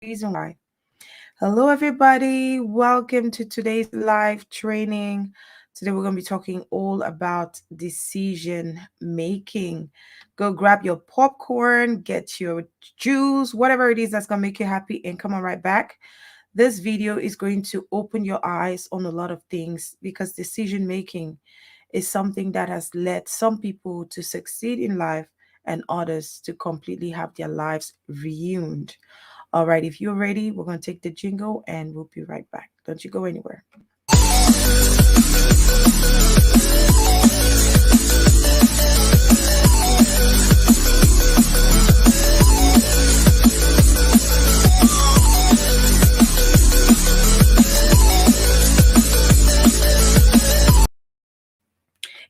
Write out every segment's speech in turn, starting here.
reason why. Hello, everybody. Welcome to today's live training. Today, we're going to be talking all about decision making. Go grab your popcorn, get your juice, whatever it is that's going to make you happy, and come on right back. This video is going to open your eyes on a lot of things because decision making is something that has led some people to succeed in life and others to completely have their lives ruined. All right, if you're ready, we're going to take the jingle and we'll be right back. Don't you go anywhere.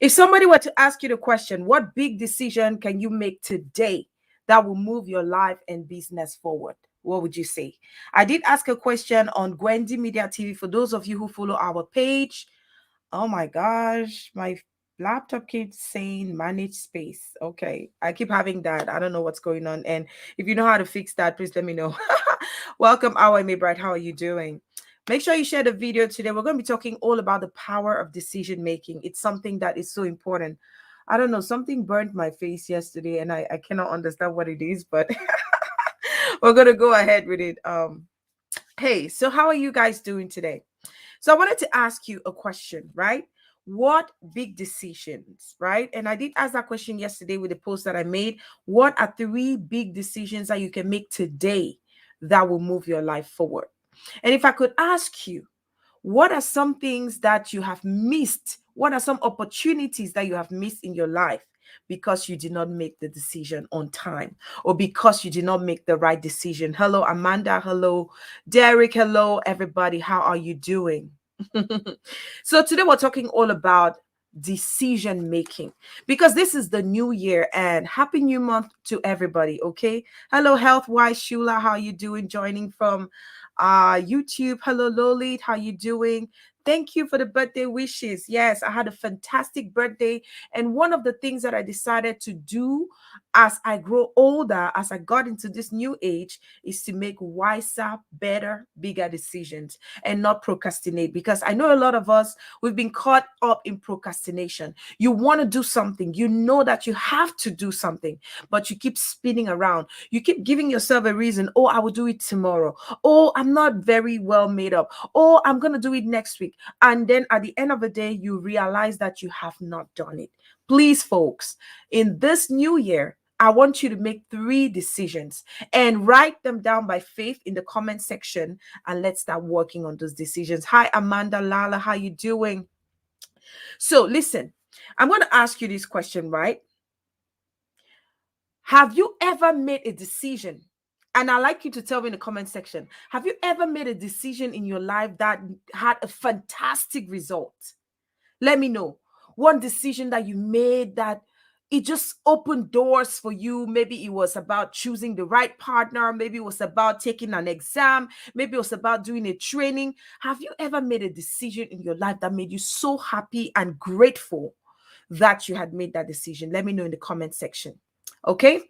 If somebody were to ask you the question, what big decision can you make today that will move your life and business forward? What would you say? I did ask a question on Gwendy Media TV for those of you who follow our page. Oh my gosh, my laptop keeps saying manage space. Okay, I keep having that. I don't know what's going on. And if you know how to fix that, please let me know. Welcome, Awa Maybright. How are you doing? Make sure you share the video today. We're going to be talking all about the power of decision making. It's something that is so important. I don't know, something burned my face yesterday and I cannot understand what it is, but we're going to go ahead with it. Hey, so how are you guys doing today? So I wanted to ask you a question, right? What big decisions, right? And I did ask that question yesterday with the post that I made. What are 3 big decisions that you can make today that will move your life forward? And if I could ask you, what are some things that you have missed? What are some opportunities that you have missed in your life because you did not make the decision on time or because you did not make the right decision? Hello, Amanda. Hello, Derek. Hello, everybody. How are you doing? So today we're talking all about decision making because this is the new year and happy new month to everybody. Okay, hello, health wise Shula, how you doing? Joining from YouTube. Hello, Lolit, how you doing? Thank you for the birthday wishes. Yes, I had a fantastic birthday. And one of the things that I decided to do as I grow older, as I got into this new age, is to make wiser, better, bigger decisions and not procrastinate. Because I know a lot of us, we've been caught up in procrastination. You want to do something, you know that you have to do something, but you keep spinning around. You keep giving yourself a reason. Oh, I will do it tomorrow. Oh, I'm not very well made up. Oh, I'm going to do it next week. And then at the end of the day, you realize that you have not done it. Please, folks, in this new year, I want you to make 3 decisions and write them down by faith in the comment section, and let's start working on those decisions. Hi, Amanda Lala, how you doing? So listen, I'm going to ask you this question, right? Have you ever made a decision? And I'd like you to tell me in the comment section, have you ever made a decision in your life that had a fantastic result? Let me know. One decision that you made that it just opened doors for you. Maybe it was about choosing the right partner. Maybe it was about taking an exam. Maybe it was about doing a training. Have you ever made a decision in your life that made you so happy and grateful that you had made that decision? Let me know in the comment section. Okay.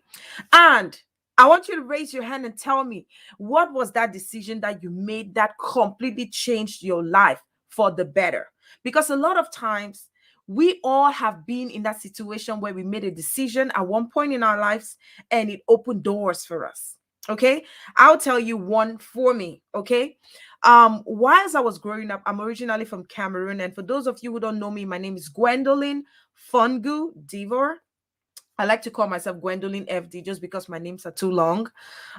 And I want you to raise your hand and tell me, what was that decision that you made that completely changed your life for the better? Because a lot of times we all have been in that situation where we made a decision at one point in our lives and it opened doors for us. Okay. I'll tell you one for me. Okay. Whilst I was growing up, I'm originally from Cameroon. And for those of you who don't know me, my name is Gwendolyn Fungu Divor. I like to call myself Gwendolyn FD just because my names are too long.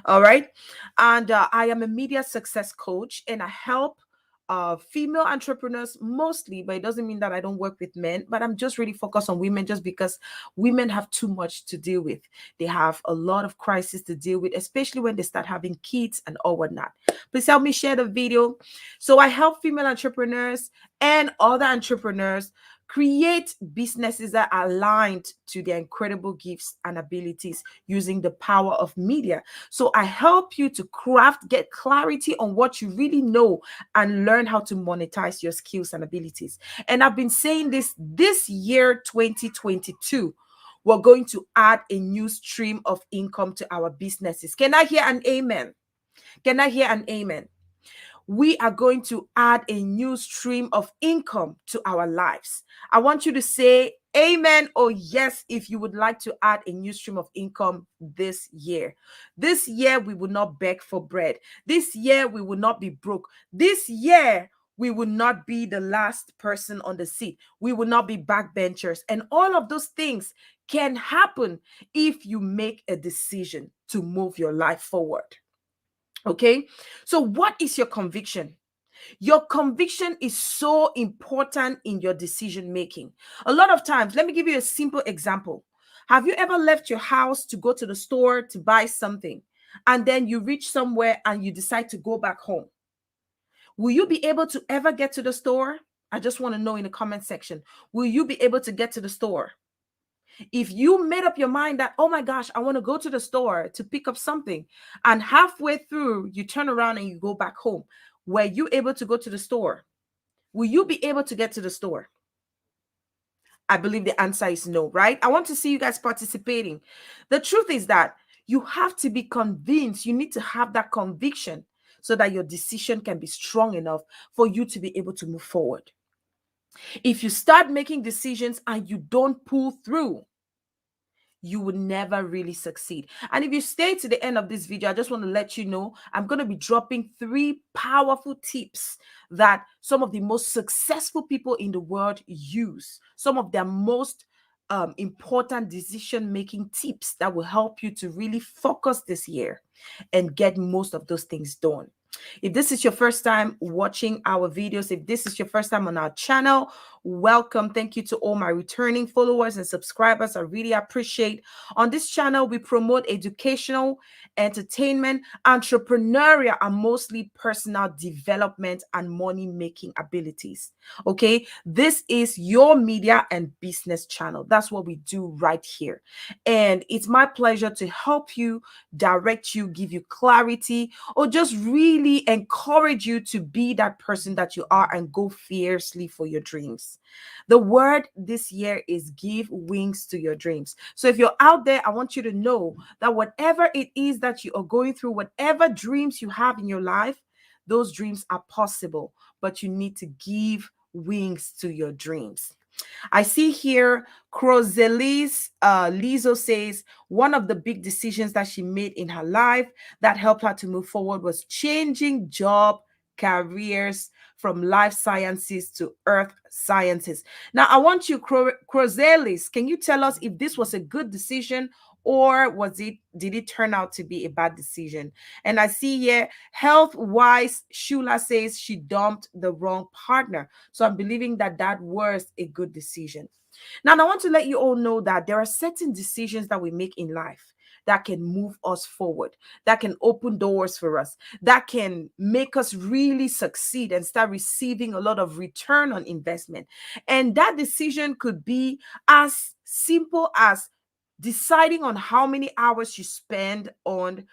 All right. And I am a media success coach and I help female entrepreneurs mostly, but it doesn't mean that I don't work with men, but I'm just really focused on women just because women have too much to deal with. They have a lot of crisis to deal with, especially when they start having kids and all whatnot. Please help me share the video. So I help female entrepreneurs and other entrepreneurs create businesses that are aligned to their incredible gifts and abilities using the power of media. So I help you to get clarity on what you really know and learn how to monetize your skills and abilities. And I've been saying this year, 2022, we're going to add a new stream of income to our businesses. Can I hear an amen? Can I hear an amen? We are going to add a new stream of income to our lives. I want you to say amen or yes if you would like to add a new stream of income this year. This year, we will not beg for bread. This year, we will not be broke. This year, we will not be the last person on the seat. We will not be backbenchers. And all of those things can happen if you make a decision to move your life forward. Okay, so what is your conviction? Your conviction is so important in your decision making. A lot of times, let me give you a simple example. Have you ever left your house to go to the store to buy something, and then you reach somewhere and you decide to go back home? Will you be able to ever get to the store? I just want to know in the comment section. Will you be able to get to the store? If you made up your mind that, oh my gosh, I want to go to the store to pick up something, and halfway through you turn around and you go back home, were you able to go to the store? Will you be able to get to the store? I believe the answer is no, right? I want to see you guys participating. The truth is that you have to be convinced. You need to have that conviction so that your decision can be strong enough for you to be able to move forward. If you start making decisions and you don't pull through, you would never really succeed. And if you stay to the end of this video, I just want to let you know I'm going to be dropping 3 powerful tips that some of the most successful people in the world use, some of their most important decision making tips that will help you to really focus this year and get most of those things done. If this is your first time watching our videos, if this is your first time on our channel, welcome. Thank you to all my returning followers and subscribers. I really appreciate. On this channel, we promote educational, entertainment, entrepreneurial, and mostly personal development and money-making abilities. Okay, this is your media and business channel. That's what we do right here. And it's my pleasure to help you, direct you, give you clarity, or just really encourage you to be that person that you are and go fiercely for your dreams. The word this year is give wings to your dreams. So if you're out there, I want you to know that whatever it is that you are going through, whatever dreams you have in your life, those dreams are possible, but you need to give wings to your dreams. I see here Crozelis Lizo says one of the big decisions that she made in her life that helped her to move forward was changing job careers from life sciences to earth sciences. Now, I want you, Crozelis, can you tell us if this was a good decision or did it turn out to be a bad decision? And I see here health wise, Shula says she dumped the wrong partner. So I'm believing that that was a good decision. Now, I want to let you all know that there are certain decisions that we make in life that can move us forward, that can open doors for us, that can make us really succeed and start receiving a lot of return on investment. And that decision could be as simple as deciding on how many hours you spend on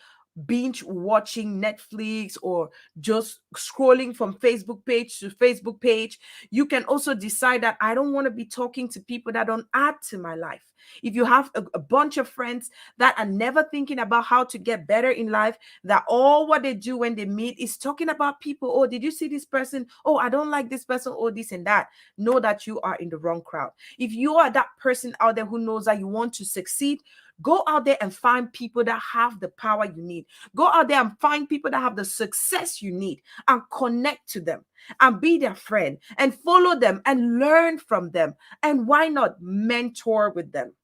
binge watching Netflix or just scrolling from Facebook page to Facebook page. You can also decide that I don't want to be talking to people that don't add to my life. If you have a bunch of friends that are never thinking about how to get better in life, that all what they do when they meet is talking about people. Oh, did you see this person? Oh, I don't like this person. Oh, this and that. Know that you are in the wrong crowd. If you are that person out there who knows that you want to succeed, go out there and find people that have the power you need. Go out there and find people that have the success you need and connect to them and be their friend and follow them and learn from them. And why not mentor with them?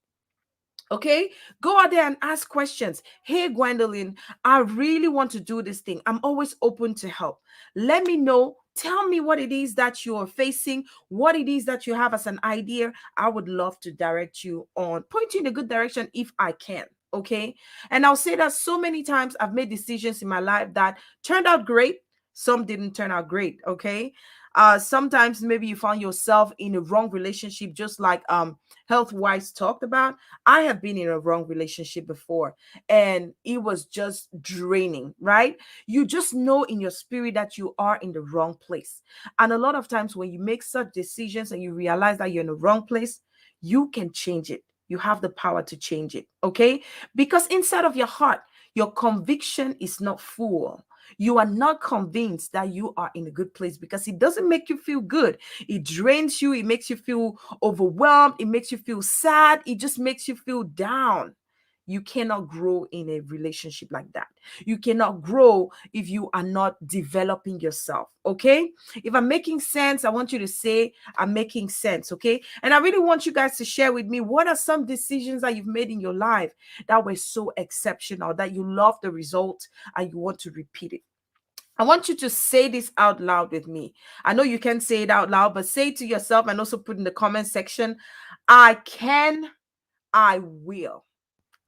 Okay, go out there and ask questions. Hey, Gwendolyn, I really want to do this thing. I'm always open to help. Let me know. Tell me what it is that you're facing, what it is that you have as an idea. I would love to direct you on, point you in a good direction if I can. Okay. And I'll say that so many times I've made decisions in my life that turned out great. Some didn't turn out great. Okay. Sometimes maybe you found yourself in a wrong relationship, just like Health Wise talked about. I have been in a wrong relationship before and it was just draining, right? You just know in your spirit that you are in the wrong place. And a lot of times when you make such decisions and you realize that you're in the wrong place, you can change it. You have the power to change it, okay? Because inside of your heart, your conviction is not full. You are not convinced that you are in a good place because it doesn't make you feel good. It drains you. It makes you feel overwhelmed. It makes you feel sad. It just makes you feel down. You cannot grow in a relationship like that. You cannot grow if you are not developing yourself. Okay. If I'm making sense, I want you to say, I'm making sense. Okay. And I really want you guys to share with me what are some decisions that you've made in your life that were so exceptional that you love the result and you want to repeat it. I want you to say this out loud with me. I know you can say it out loud, but say it to yourself and also put in the comment section. I can, I will.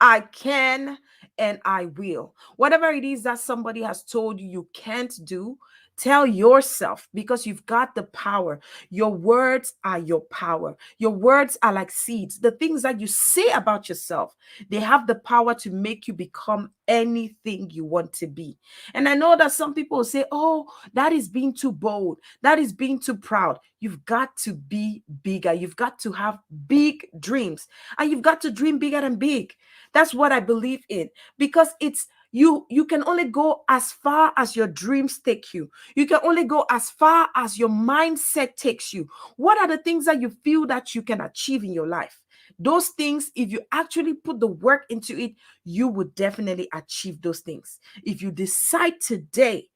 I can and I will. Whatever it is that somebody has told you you can't do, tell yourself because you've got the power. Your words are your power. Your words are like seeds. The things that you say about yourself, they have the power to make you become anything you want to be. And I know that some people say, oh, that is being too bold. That is being too proud. You've got to be bigger. You've got to have big dreams and you've got to dream bigger than big. That's what I believe in because it's you can only go as far as your dreams take you. You can only go as far as your mindset takes you. What are the things that you feel that you can achieve in your life? Those things, if you actually put the work into it, you would definitely achieve those things. If you decide today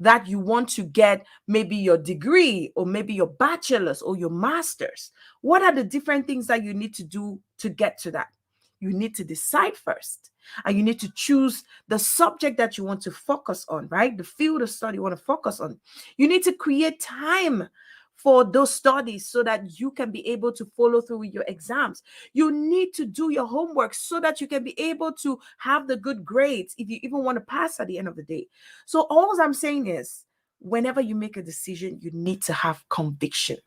that you want to get maybe your degree or maybe your bachelor's or your master's, what are the different things that you need to do to get to that? You need to decide first. And you need to choose the subject that you want to focus on, right? The field of study you want to focus on. You need to create time for those studies so that you can be able to follow through with your exams. You need to do your homework so that you can be able to have the good grades if you even want to pass at the end of the day. So all I'm saying is, whenever you make a decision, you need to have conviction.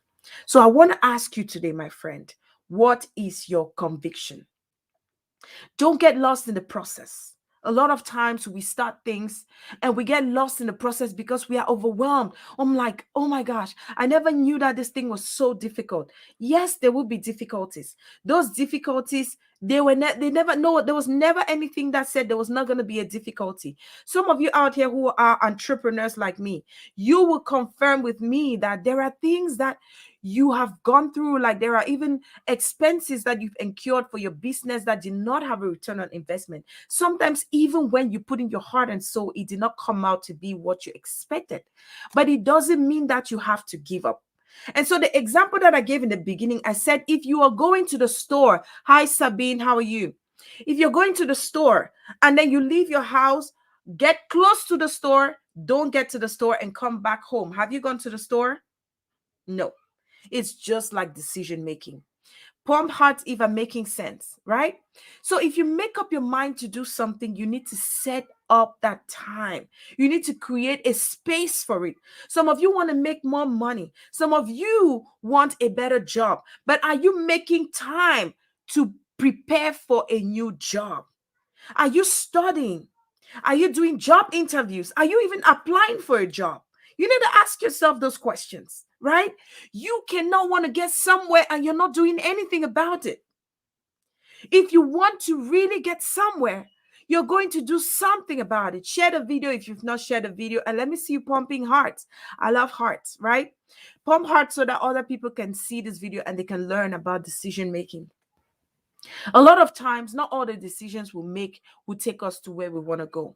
So I want to ask you today, my friend, what is your conviction? Don't get lost in the process. A lot of times we start things and we get lost in the process because we are overwhelmed. I'm like, oh my gosh, I never knew that this thing was so difficult. Yes, there will be difficulties. Those difficulties, they never know. There was never anything that said there was not going to be a difficulty. Some of you out here who are entrepreneurs like me, you will confirm with me that there are things that you have gone through, like there are even expenses that you've incurred for your business that did not have a return on investment. Sometimes, even when you put in your heart and soul, it did not come out to be what you expected. But it doesn't mean that you have to give up. And so, the example that I gave in the beginning, I said, if you are going to the store, hi, Sabine, how are you? If you're going to the store and then you leave your house, get close to the store, don't get to the store and come back home. Have you gone to the store? No. It's just like decision making. Pump hearts if I'm making sense, right? So if you make up your mind to do something, you need to set up that time. You need to create a space for it. Some of you want to make more money. Some of you want a better job. But are you making time to prepare for a new job? Are you studying? Are you doing job interviews? Are you even applying for a job? You need to ask yourself those questions, right? You cannot want to get somewhere and you're not doing anything about it. If you want to really get somewhere, you're going to do something about it. Share the video if you've not shared the video, and let me see you pumping hearts. I love hearts, right? Pump hearts so that other people can see this video and they can learn about decision making. A lot of times, not all the decisions we make will take us to where we want to go,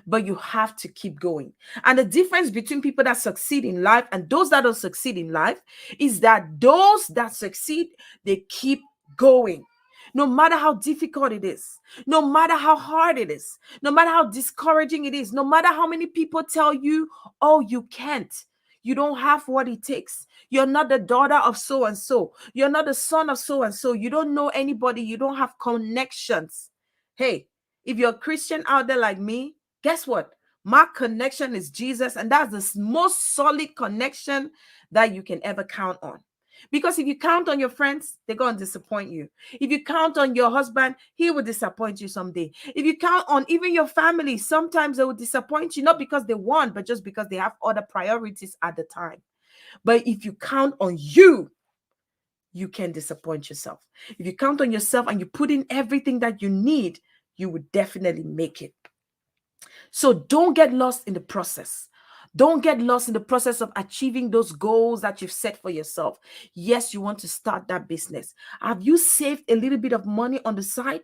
but you have to keep going. And the difference between people that succeed in life and those that don't succeed in life is that those that succeed, they keep going. No matter how difficult it is, no matter how hard it is, no matter how discouraging it is, no matter how many people tell you, oh, you can't. You don't have what it takes. You're not the daughter of so and so. You're not the son of so and so. You don't know anybody. You don't have connections. Hey, if you're a Christian out there like me, guess what? My connection is Jesus, and that's the most solid connection that you can ever count on. Because if you count on your friends, they're going to disappoint you. If you count on your husband, he will disappoint you someday. If you count on even your family, sometimes they will disappoint you, not because they want, but just because they have other priorities at the time. But if you count on you, you can disappoint yourself. If you count on yourself and you put in everything that you need, you would definitely make it. So don't get lost in the process. Don't get lost in the process of achieving those goals that you've set for yourself. Yes, you want to start that business. Have you saved a little bit of money on the side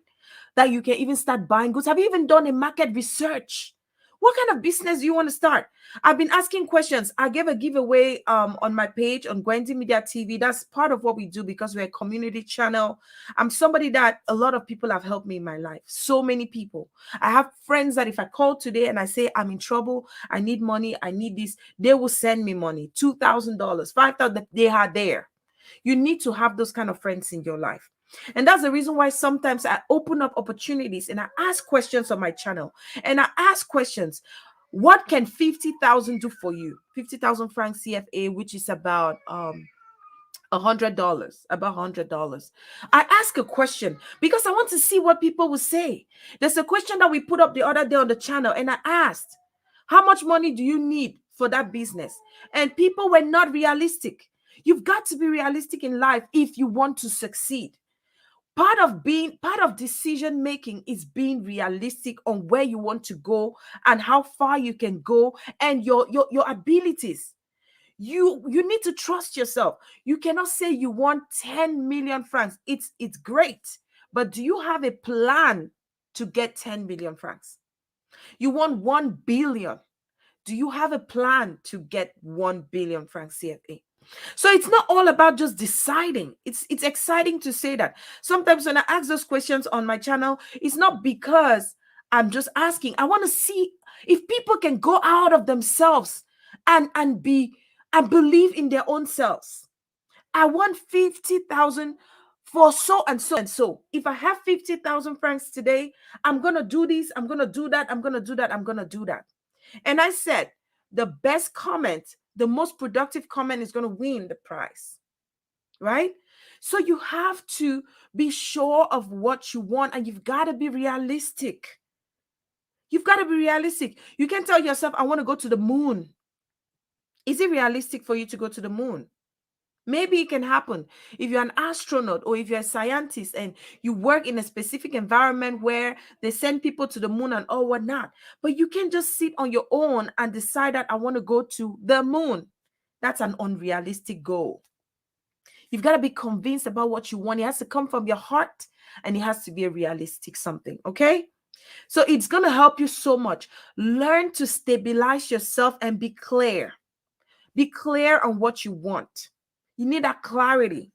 that you can even start buying goods? Have you even done a market research? What kind of business do you want to start? I've been asking questions. I gave a giveaway on my page on Gwendy Media TV. That's part of what we do because we're a community channel. I'm somebody that a lot of people have helped me in my life. So many people. I have friends that if I call today and I say I'm in trouble, I need money, I need this, they will send me money, $2,000, 5,000. They are there. You need to have those kind of friends in your life. And that's the reason why sometimes I open up opportunities and I ask questions on my channel. And I ask questions. What can 50,000 do for you? 50,000 francs CFA, which is about $100, about $100. I ask a question because I want to see what people will say. There's a question that we put up the other day on the channel, and I asked, how much money do you need for that business? And people were not realistic. You've got to be realistic in life if you want to succeed. Part of decision making is being realistic on where you want to go and how far you can go and your abilities. You need to trust yourself. You cannot say you want 10 million francs. It's great, but do you have a plan to get 10 million francs? You want 1 billion. Do you have a plan to get 1 billion francs CFA? So it's not all about just deciding. It's exciting to say that. Sometimes when I ask those questions on my channel, it's not because I'm just asking. I want to see if people can go out of themselves and believe in their own selves. I want 50,000 for so and so and so. If I have 50,000 francs today, I'm going to do this, I'm going to do that, I'm going to do that, I'm going to do that. And I said, the best comment, the most productive comment is going to win the prize, right? So you have to be sure of what you want and you've got to be realistic. You've got to be realistic. You can tell yourself, I want to go to the moon. Is it realistic for you to go to the moon? Maybe it can happen if you're an astronaut or if you're a scientist and you work in a specific environment where they send people to the moon and all whatnot. But you can't just sit on your own and decide that I want to go to the moon. That's an unrealistic goal. You've got to be convinced about what you want. It has to come from your heart and it has to be a realistic something. Okay. So it's going to help you so much. Learn to stabilize yourself and be clear. Be clear on what you want. You need that clarity.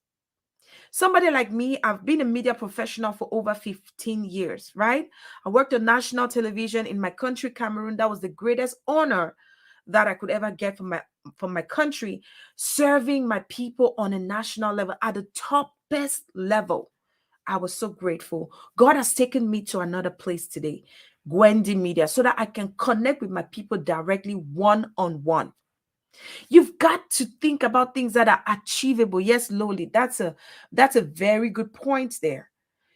Somebody like me, I've been a media professional for over 15 years, right? I worked on national television in my country, Cameroon. That was the greatest honor that I could ever get from my country, serving my people on a national level at the top best level. I was so grateful. God has taken me to another place today, Gwendy Media, so that I can connect with my people directly one-on-one. You've got to think about things that are achievable. Yes, Loli, that's a very good point there.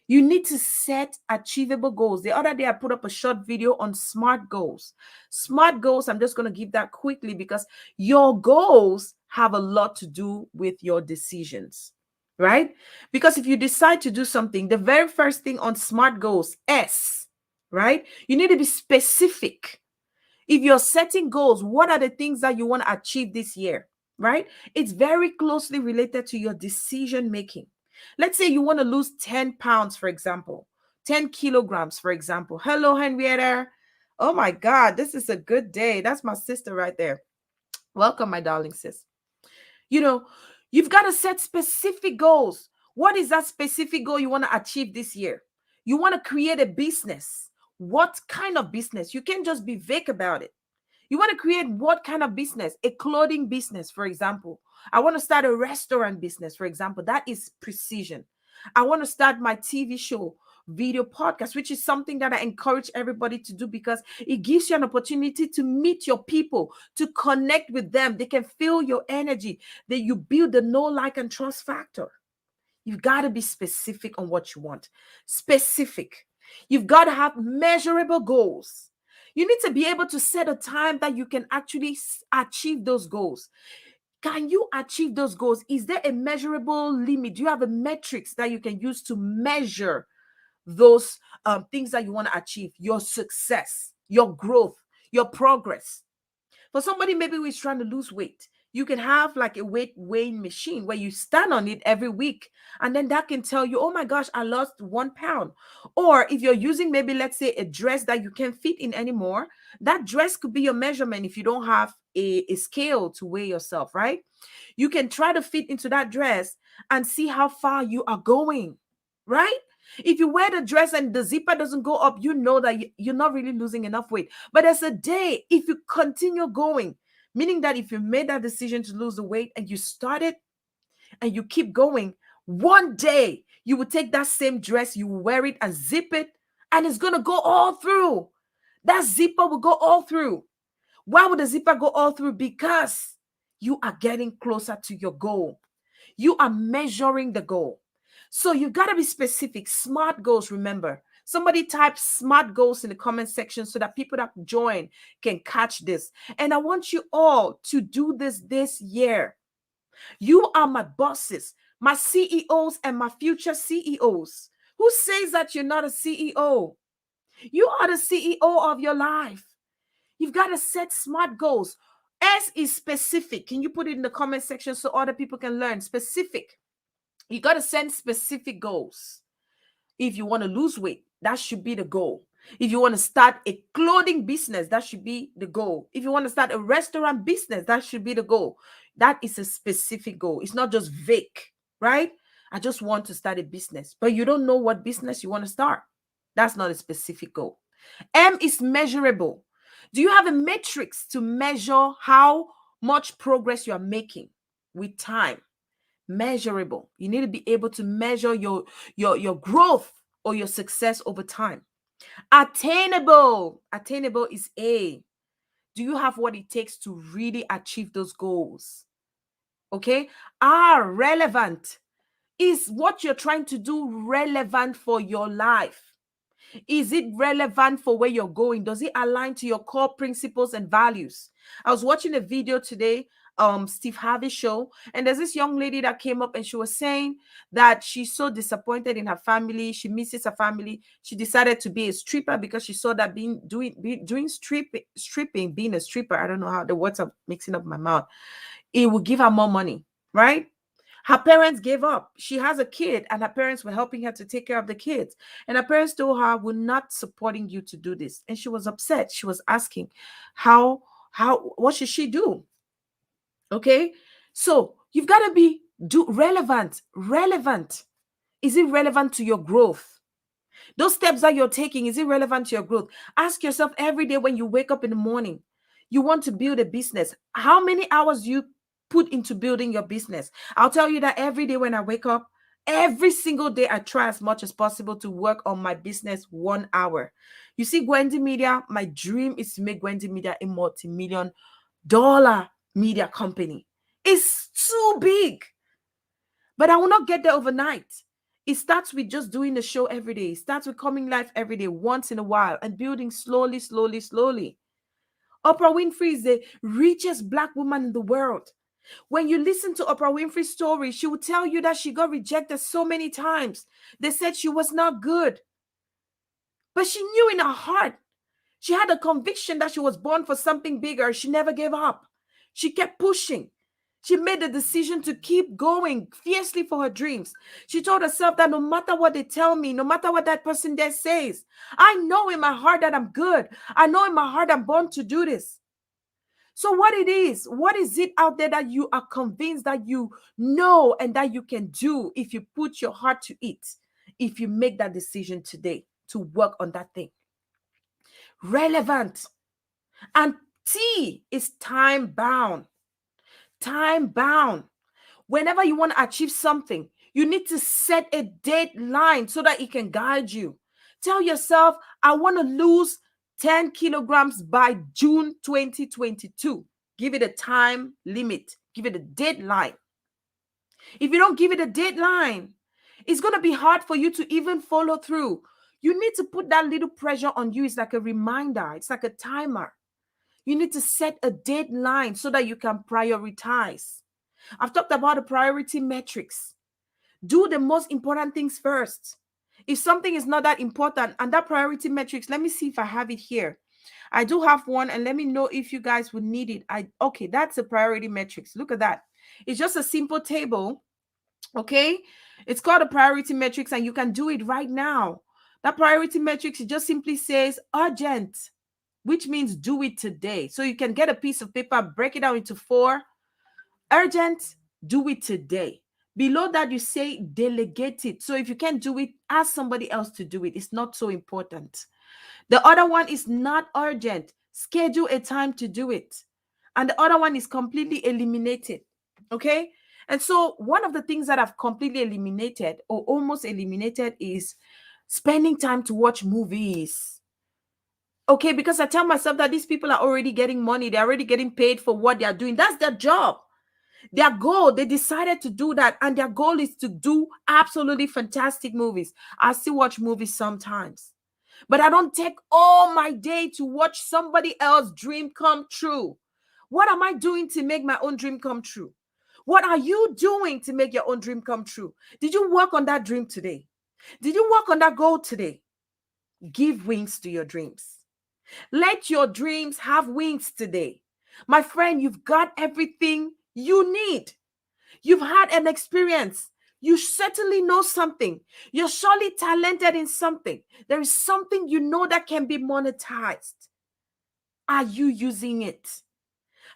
You need to set achievable goals. The other day, I put up a short video on SMART goals. SMART goals, I'm just going to give that quickly because your goals have a lot to do with your decisions, right? Because if you decide to do something, the very first thing on SMART goals, S, right? You need to be specific. If you're setting goals, what are the things that you want to achieve this year, right? It's very closely related to your decision making. Let's say you want to lose 10 pounds, for example, 10 kilograms, for example. Hello, Henrietta. Oh my God, this is a good day. That's my sister right there. Welcome, my darling sis. You know, you've got to set specific goals. What is that specific goal you want to achieve this year? You want to create a business. What kind of business? You can't just be vague about it. You want to create what kind of business? A clothing business, for example. I want to start a restaurant business, for example. That is precision. I want to start my TV show, video podcast, which is something that I encourage everybody to do because it gives you an opportunity to meet your people, to connect with them. They can feel your energy, that you build the know, like, and trust factor. You've got to be specific on what you want. Specific. You've got to have measurable goals. You need to be able to set a time that you can actually achieve those goals. Can you achieve those goals? Is there a measurable limit? Do you have a metrics that you can use to measure those things that you want to achieve, your success? your growth, your progress. For somebody maybe who is trying to lose weight, you can have like a weight weighing machine where you stand on it every week. And then that can tell you, oh my gosh, I lost 1 pound. Or if you're using maybe, let's say, a dress that you can't fit in anymore, that dress could be your measurement if you don't have a scale to weigh yourself, right? You can try to fit into that dress and see how far you are going, right? If you wear the dress and the zipper doesn't go up, you know that you're not really losing enough weight. But as a day, if you continue going, meaning that if you made that decision to lose the weight and you started and you keep going, one day you will take that same dress, you will wear it and zip it, and it's going to go all through. That zipper will go all through. Why would the zipper go all through? Because you are getting closer to your goal. You are measuring the goal. So you got to be specific. Smart goals, remember. Somebody type smart goals in the comment section so that people that join can catch this. And I want you all to do this year. You are my bosses, my CEOs and my future CEOs. Who says that you're not a CEO? You are the CEO of your life. You've got to set smart goals. S is specific. Can you put it in the comment section so other people can learn? Specific. You got to set specific goals. If you want to lose weight, that should be the goal. If you want to start a clothing business, that should be the goal. If you want to start a restaurant business, that should be the goal. That is a specific goal. It's not just vague, right? I just want to start a business, but you don't know what business you want to start. That's not a specific goal. M is measurable. Do you have a matrix to measure how much progress you are making with time? Measurable. You need to be able to measure your growth or your success over time. Attainable. Attainable is A. Do you have what it takes to really achieve those goals? Okay. R, relevant. Is what you're trying to do relevant for your life? Is it relevant for where you're going? Does it align to your core principles and values? I was watching a video today, Steve Harvey show, and there's this young lady that came up and she was saying that she's so disappointed in her family. She misses her family. She decided to be a stripper because she saw that doing stripping, being a stripper. I don't know how the words are mixing up my mouth. It will give her more money, right? Her parents gave up. She has a kid, and her parents were helping her to take care of the kids. And her parents told her, "We're not supporting you to do this." And she was upset. She was asking, what should she do? Okay. So you've got to be relevant. Relevant. Is it relevant to your growth? Those steps that you're taking, is it relevant to your growth? Ask yourself every day when you wake up in the morning, you want to build a business. How many hours do you put into building your business? I'll tell you that every day when I wake up, every single day, I try as much as possible to work on my business 1 hour. You see, Gwendy Media, my dream is to make Gwendy Media a multi-million dollar media company. It's too big, but I will not get there overnight. It starts with just doing the show every day. It starts with coming live every day, once in a while, and building slowly, slowly, slowly. Oprah Winfrey is the richest Black woman in the world. When you listen to Oprah Winfrey's story, she will tell you that she got rejected so many times. They said she was not good. But she knew in her heart, she had a conviction that she was born for something bigger. She never gave up. She kept pushing. She made the decision to keep going fiercely for her dreams. She told herself that no matter what they tell me, no matter what that person there says, I know in my heart that I'm good. I know in my heart I'm born to do this. So what is it out there that you are convinced that you know and that you can do if you put your heart to it, if you make that decision today to work on that thing? Relevant. And T is time bound. Time bound. Whenever you want to achieve something, you need to set a deadline so that it can guide you. Tell yourself, I want to lose 10 kilograms by June 2022. Give it a time limit. Give it a deadline. If you don't give it a deadline, it's going to be hard for you to even follow through. You need to put that little pressure on you. It's like a reminder. It's like a timer. You need to set a deadline so that you can prioritize. I've talked about the priority metrics. Do the most important things first. If something is not that important, and that priority metrics, let me see if I have it here. I do have one, and let me know if you guys would need it. Okay, that's a priority matrix. Look at that. It's just a simple table. Okay, it's called a priority matrix, and you can do it right now. That priority matrix, it just simply says urgent, which means do it today. So you can get a piece of paper, break it down into 4. Urgent, do it today. Below that, you say delegate it. So if you can't do it, ask somebody else to do it. It's not so important. The other one is not urgent. Schedule a time to do it. And the other one is completely eliminated. Okay? And so one of the things that I've completely eliminated or almost eliminated is spending time to watch movies. Okay, because I tell myself that these people are already getting money. They're already getting paid for what they're doing. That's their job. Their goal, they decided to do that. And their goal is to do absolutely fantastic movies. I still watch movies sometimes. But I don't take all my day to watch somebody else's dream come true. What am I doing to make my own dream come true? What are you doing to make your own dream come true? Did you work on that dream today? Did you work on that goal today? Give wings to your dreams. Let your dreams have wings today. My friend, you've got everything you need. You've had an experience. You certainly know something. You're surely talented in something. There is something you know that can be monetized. Are you using it?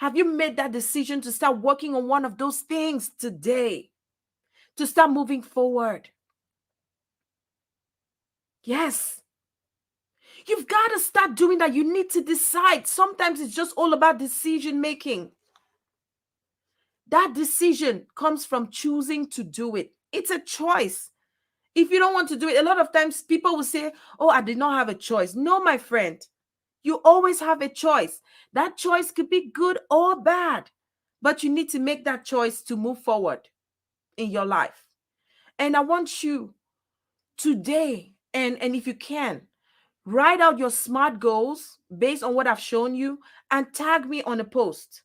Have you made that decision to start working on one of those things today? To start moving forward? Yes. You've got to start doing that. You need to decide. Sometimes it's just all about decision making. That decision comes from choosing to do it. It's a choice. If you don't want to do it, a lot of times people will say, oh, I did not have a choice. No, my friend, you always have a choice. That choice could be good or bad, but you need to make that choice to move forward in your life. And I want you today, and if you can, write out your SMART goals based on what I've shown you and tag me on a post.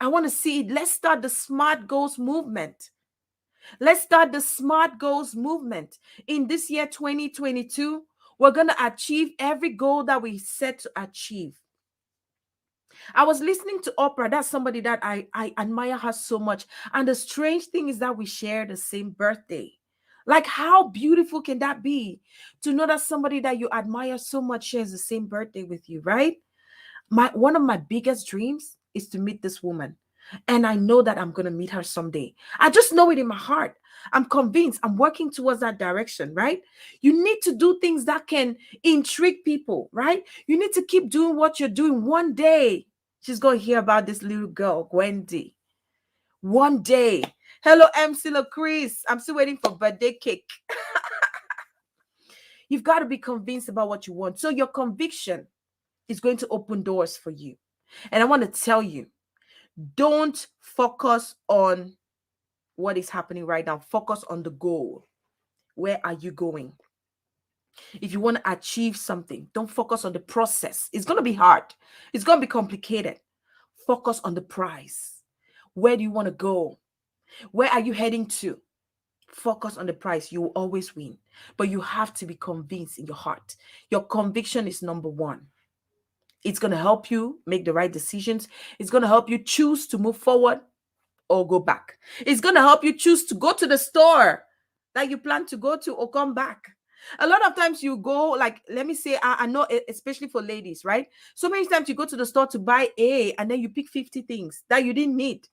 I want to see it. Let's start the SMART goals movement. Let's start the SMART goals movement. In this year, 2022, we're going to achieve every goal that we set to achieve. I was listening to Oprah. That's somebody that I admire her so much. And the strange thing is that we share the same birthday. Like, how beautiful can that be to know that somebody that you admire so much shares the same birthday with you, right? One of my biggest dreams is to meet this woman. And I know that I'm going to meet her someday. I just know it in my heart. I'm convinced. I'm working towards that direction, right? You need to do things that can intrigue people, right? You need to keep doing what you're doing. One day, she's going to hear about this little girl, Wendy. One day. Hello, MC Chris. I'm still waiting for birthday cake. You've got to be convinced about what you want. So your conviction is going to open doors for you. And I want to tell you, don't focus on what is happening right now. Focus on the goal. Where are you going? If you want to achieve something, don't focus on the process. It's going to be hard. It's going to be complicated. Focus on the prize. Where do you want to go? Where are you heading to? Focus on the prize. You will always win. But you have to be convinced in your heart. Your conviction is number one. It's going to help you make the right decisions. It's going to help you choose to move forward or go back. It's going to help you choose to go to the store that you plan to go to or come back. A lot of times you go, like, let me say, I know, especially for ladies, right? So many times you go to the store to buy and then you pick 50 things that you didn't need.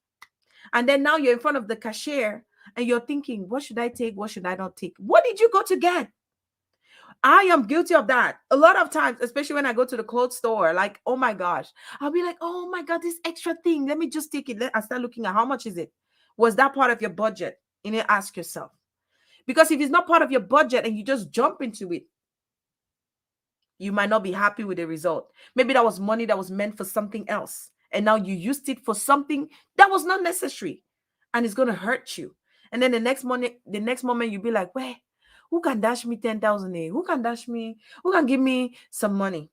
And then now you're in front of the cashier and you're thinking, what should I take? What should I not take? What did you go to get? I am guilty of that. A lot of times, especially when I go to the clothes store, like, oh my gosh, I'll be like, oh my God, this extra thing. Let me just take it. I start looking at how much is it? Was that part of your budget? And you ask yourself. Because if it's not part of your budget and you just jump into it, you might not be happy with the result. Maybe that was money that was meant for something else. And now you used it for something that was not necessary. And it's going to hurt you. And then the next moment you'll be like, wait, who can dash me 10,000? Who can dash me? Who can give me some money?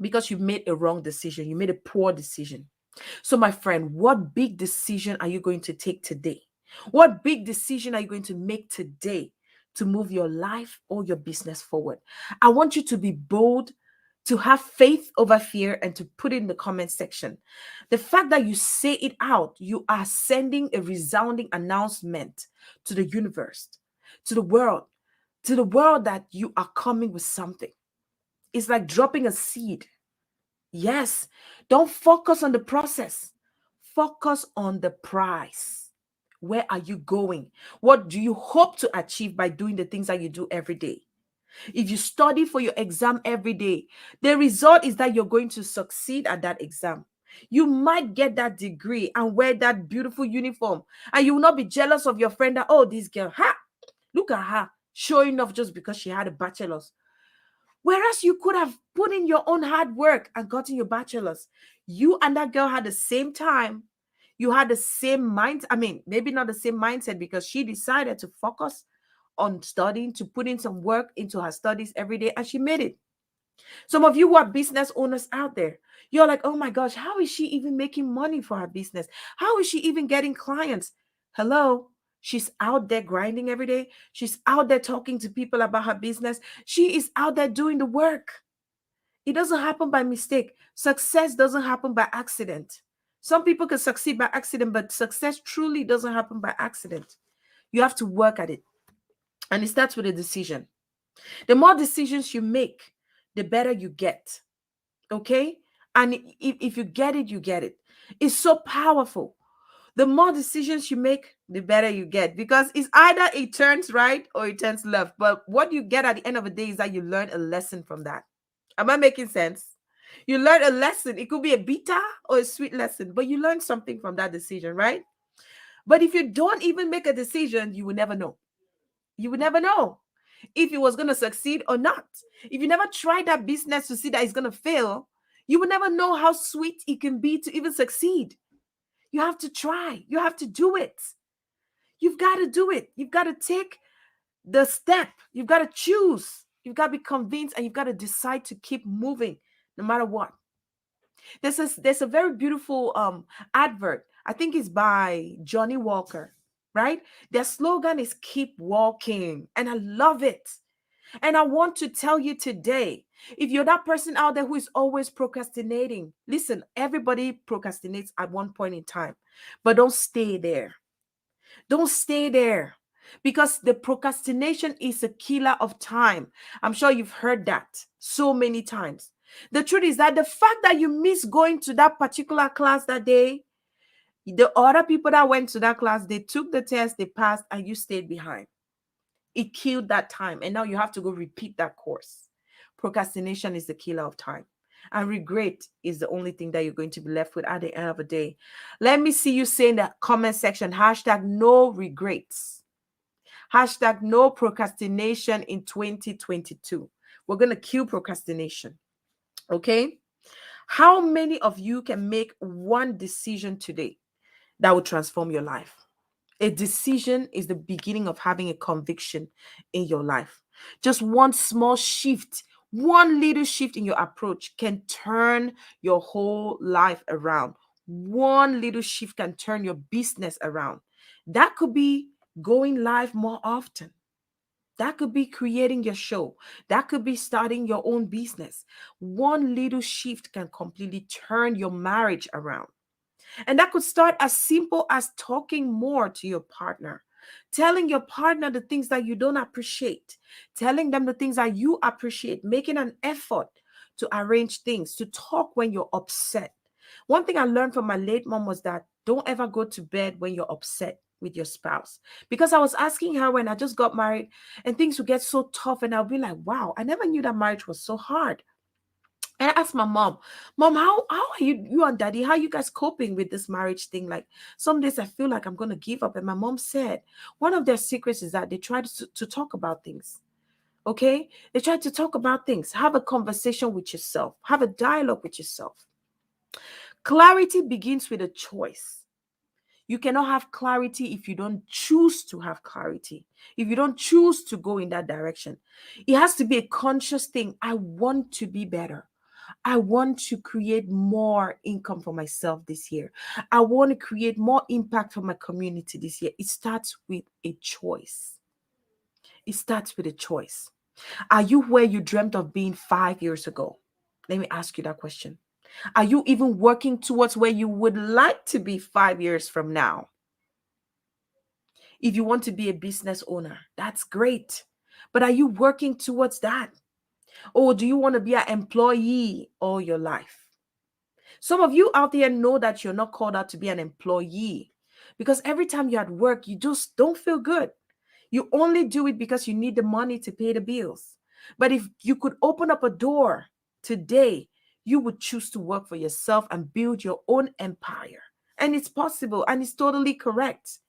Because you made a wrong decision. You made a poor decision. So my friend, what big decision are you going to take today? What big decision are you going to make today to move your life or your business forward? I want you to be bold to have faith over fear, and to put it in the comment section. The fact that you say it out, you are sending a resounding announcement to the universe, to the world that you are coming with something. It's like dropping a seed. Yes, don't focus on the process. Focus on the prize. Where are you going? What do you hope to achieve by doing the things that you do every day? If you study for your exam every day, the result is that you're going to succeed at that exam. You might get that degree and wear that beautiful uniform, and you will not be jealous of your friend that, oh, this girl, ha, look at her showing off just because she had a bachelor's. Whereas you could have put in your own hard work and gotten your bachelor's. You and that girl had the same time. You had the same mind. I mean, maybe not the same mindset, because she decided to focus on studying, to put in some work into her studies every day, and she made it. Some of you who are business owners out there, you're like, oh my gosh, how is she even making money for her business? How is she even getting clients? Hello, she's out there grinding every day. She's out there talking to people about her business. She is out there doing the work. It doesn't happen by mistake. Success doesn't happen by accident. Some people can succeed by accident, but success truly doesn't happen by accident. You have to work at it. And it starts with a decision. The more decisions you make, the better you get. Okay? And if you get it, you get it. It's so powerful. The more decisions you make, the better you get, because it's either it turns right or it turns left. But what you get at the end of the day is that you learn a lesson from that. Am I making sense? You learn a lesson. It could be a bitter or a sweet lesson, but you learn something from that decision, right? But if you don't even make a decision, you will never know. You will never know if it was going to succeed or not. If you never tried that business to see that it's going to fail, you will never know how sweet it can be to even succeed. You have to try. You have to do it. You've got to do it. You've got to take the step. You've got to choose. You've got to be convinced, and you've got to decide to keep moving no matter what. There's a very beautiful advert. I think it's by Johnny Walker, right? Their slogan is keep walking, and I love it. And I want to tell you today, if you're that person out there who is always procrastinating, listen, everybody procrastinates at one point in time, but don't stay there. Don't stay there, because the procrastination is a killer of time. I'm sure you've heard that so many times. The truth is that the fact that you miss going to that particular class that day, the other people that went to that class, they took the test, they passed, and you stayed behind. It killed that time, and now you have to go repeat that course. Procrastination is the killer of time, and regret is the only thing that you're going to be left with at the end of the day. Let me see you say in the comment section, hashtag no regrets, hashtag no procrastination in 2022. We're going to kill procrastination. Okay, how many of you can make one decision today that will transform your life? A decision is the beginning of having a conviction in your life. Just one small shift, one little shift in your approach can turn your whole life around. One little shift can turn your business around. That could be going live more often. That could be creating your show. That could be starting your own business. One little shift can completely turn your marriage around. And that could start as simple as talking more to your partner, telling your partner the things that you don't appreciate, telling them the things that you appreciate, making an effort to arrange things, to talk when you're upset. One thing I learned from my late mom was that don't ever go to bed when you're upset with your spouse. Because I was asking her when I just got married, and things would get so tough, and I'll be like, wow, I never knew that marriage was so hard. And I asked my mom, how are you and daddy, how are you guys coping with this marriage thing? Like, some days I feel like I'm going to give up. And my mom said, one of their secrets is that they try to talk about things. Okay. They try to talk about things, have a conversation with yourself, have a dialogue with yourself. Clarity begins with a choice. You cannot have clarity if you don't choose to have clarity, if you don't choose to go in that direction. It has to be a conscious thing. I want to be better. I want to create more income for myself this year. I want to create more impact for my community this year. It starts with a choice. It starts with a choice. Are you where you dreamt of being 5 years ago? Let me ask you that question. Are you even working towards where you would like to be 5 years from now? If you want to be a business owner, that's great. But are you working towards that? Or do you want to be an employee all your life? Some of you out there know that you're not called out to be an employee because every time you're at work, you just don't feel good. You only do it because you need the money to pay the bills. But if you could open up a door today, you would choose to work for yourself and build your own empire. And it's possible and it's totally correct.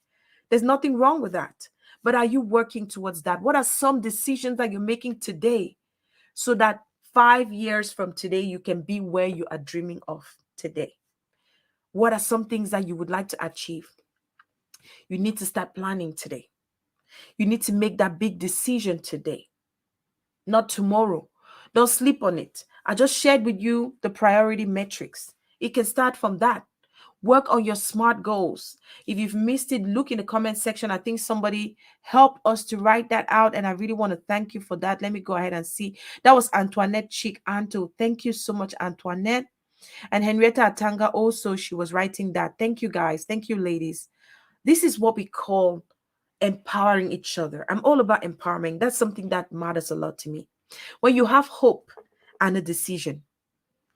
There's nothing wrong with that. But are you working towards that? What are some decisions that you're making today so that 5 years from today, you can be where you are dreaming of today? What are some things that you would like to achieve? You need to start planning today. You need to make that big decision today, not tomorrow. Don't sleep on it. I just shared with you the priority metrics. It can start from that. Work on your SMART goals. If you've missed it, look in the comment section. I think somebody helped us to write that out, and I really want to thank you for that. Let me go ahead and see. That was Antoinette Chick Anto. Thank you so much, Antoinette. And Henrietta Atanga also, she was writing that. Thank you, guys. Thank you, ladies. This is what we call empowering each other. I'm all about empowerment. That's something that matters a lot to me. When you have hope and a decision,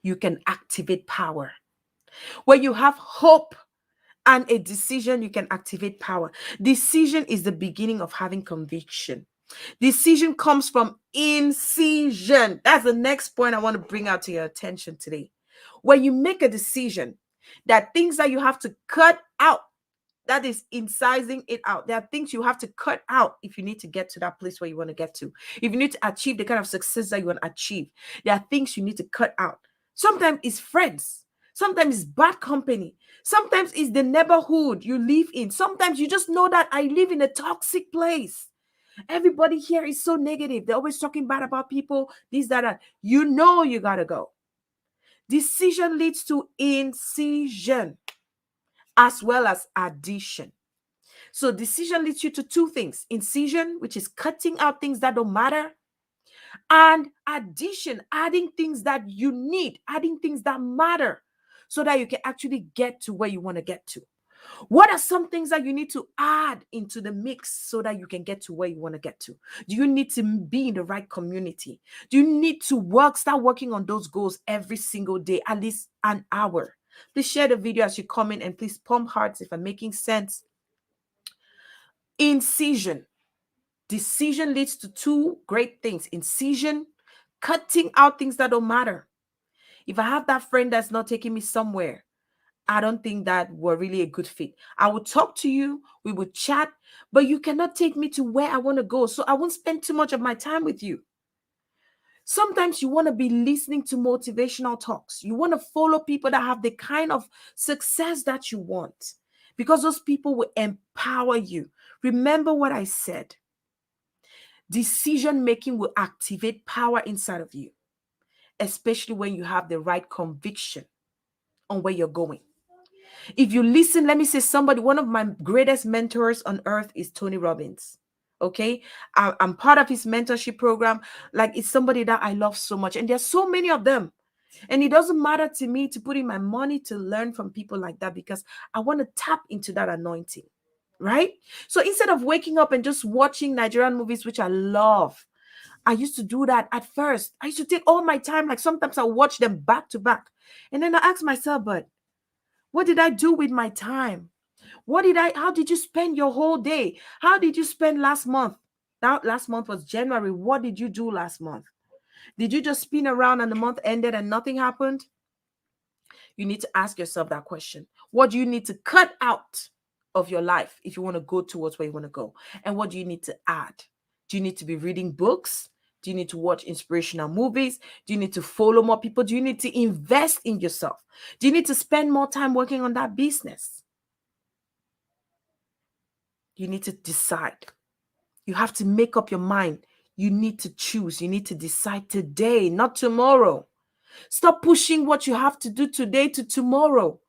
you can activate power. When you have hope and a decision, you can activate power. Decision is the beginning of having conviction. Decision comes from incision. That's the next point I want to bring out to your attention today. When you make a decision, that things that you have to cut out, that is incising it out. There are things you have to cut out if you need to get to that place where you want to get to. If you need to achieve the kind of success that you want to achieve, there are things you need to cut out. Sometimes it's friends. Sometimes it's bad company. Sometimes it's the neighborhood you live in. Sometimes you just know that I live in a toxic place. Everybody here is so negative. They're always talking bad about people, this, that. You know you got to go. Decision leads to incision as well as addition. So decision leads you to two things: incision, which is cutting out things that don't matter, and addition, adding things that you need, adding things that matter so that you can actually get to where you want to get to. What are some things that you need to add into the mix so that you can get to where you want to get to? Do you need to be in the right community? Do you need to start working on those goals every single day, at least an hour? Please share the video as you comment, and please pump hearts if I'm making sense. Incision. Decision leads to two great things: incision, cutting out things that don't matter. If I have that friend that's not taking me somewhere, I don't think that we're really a good fit. I will talk to you, we will chat, but you cannot take me to where I want to go. So I won't spend too much of my time with you. Sometimes you want to be listening to motivational talks. You want to follow people that have the kind of success that you want, because those people will empower you. Remember what I said. Decision making will activate power inside of you, especially when you have the right conviction on where you're going. If you listen, let me say somebody, one of my greatest mentors on earth is Tony Robbins. Okay. I'm part of his mentorship program. Like, it's somebody that I love so much. And there's so many of them. And it doesn't matter to me to put in my money to learn from people like that, because I want to tap into that anointing. Right? So instead of waking up and just watching Nigerian movies, which I love, I used to do that at first. I used to take all my time. Like, sometimes I watch them back to back. And then I ask myself, but what did I do with my time? How did you spend your whole day? How did you spend last month? Now, last month was January. What did you do last month? Did you just spin around and the month ended and nothing happened? You need to ask yourself that question. What do you need to cut out of your life if you want to go towards where you want to go? And what do you need to add? Do you need to be reading books? Do you need to watch inspirational movies? Do you need to follow more people? Do you need to invest in yourself? Do you need to spend more time working on that business? You need to decide. You have to make up your mind. You need to choose. You need to decide today, not tomorrow. Stop pushing what you have to do today to tomorrow,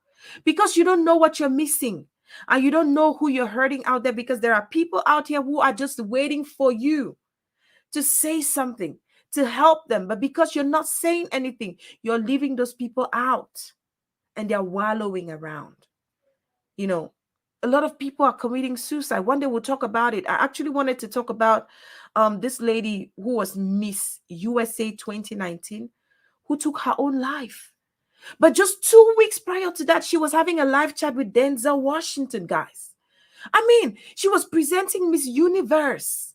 because you don't know what you're missing and you don't know who you're hurting out there, because there are people out here who are just waiting for you to say something, to help them. But because you're not saying anything, you're leaving those people out and they're wallowing around. You know, a lot of people are committing suicide. One day we'll talk about it. I actually wanted to talk about this lady who was Miss USA 2019 who took her own life. But just 2 weeks prior to that, she was having a live chat with Denzel Washington, guys. I mean, she was presenting Miss Universe.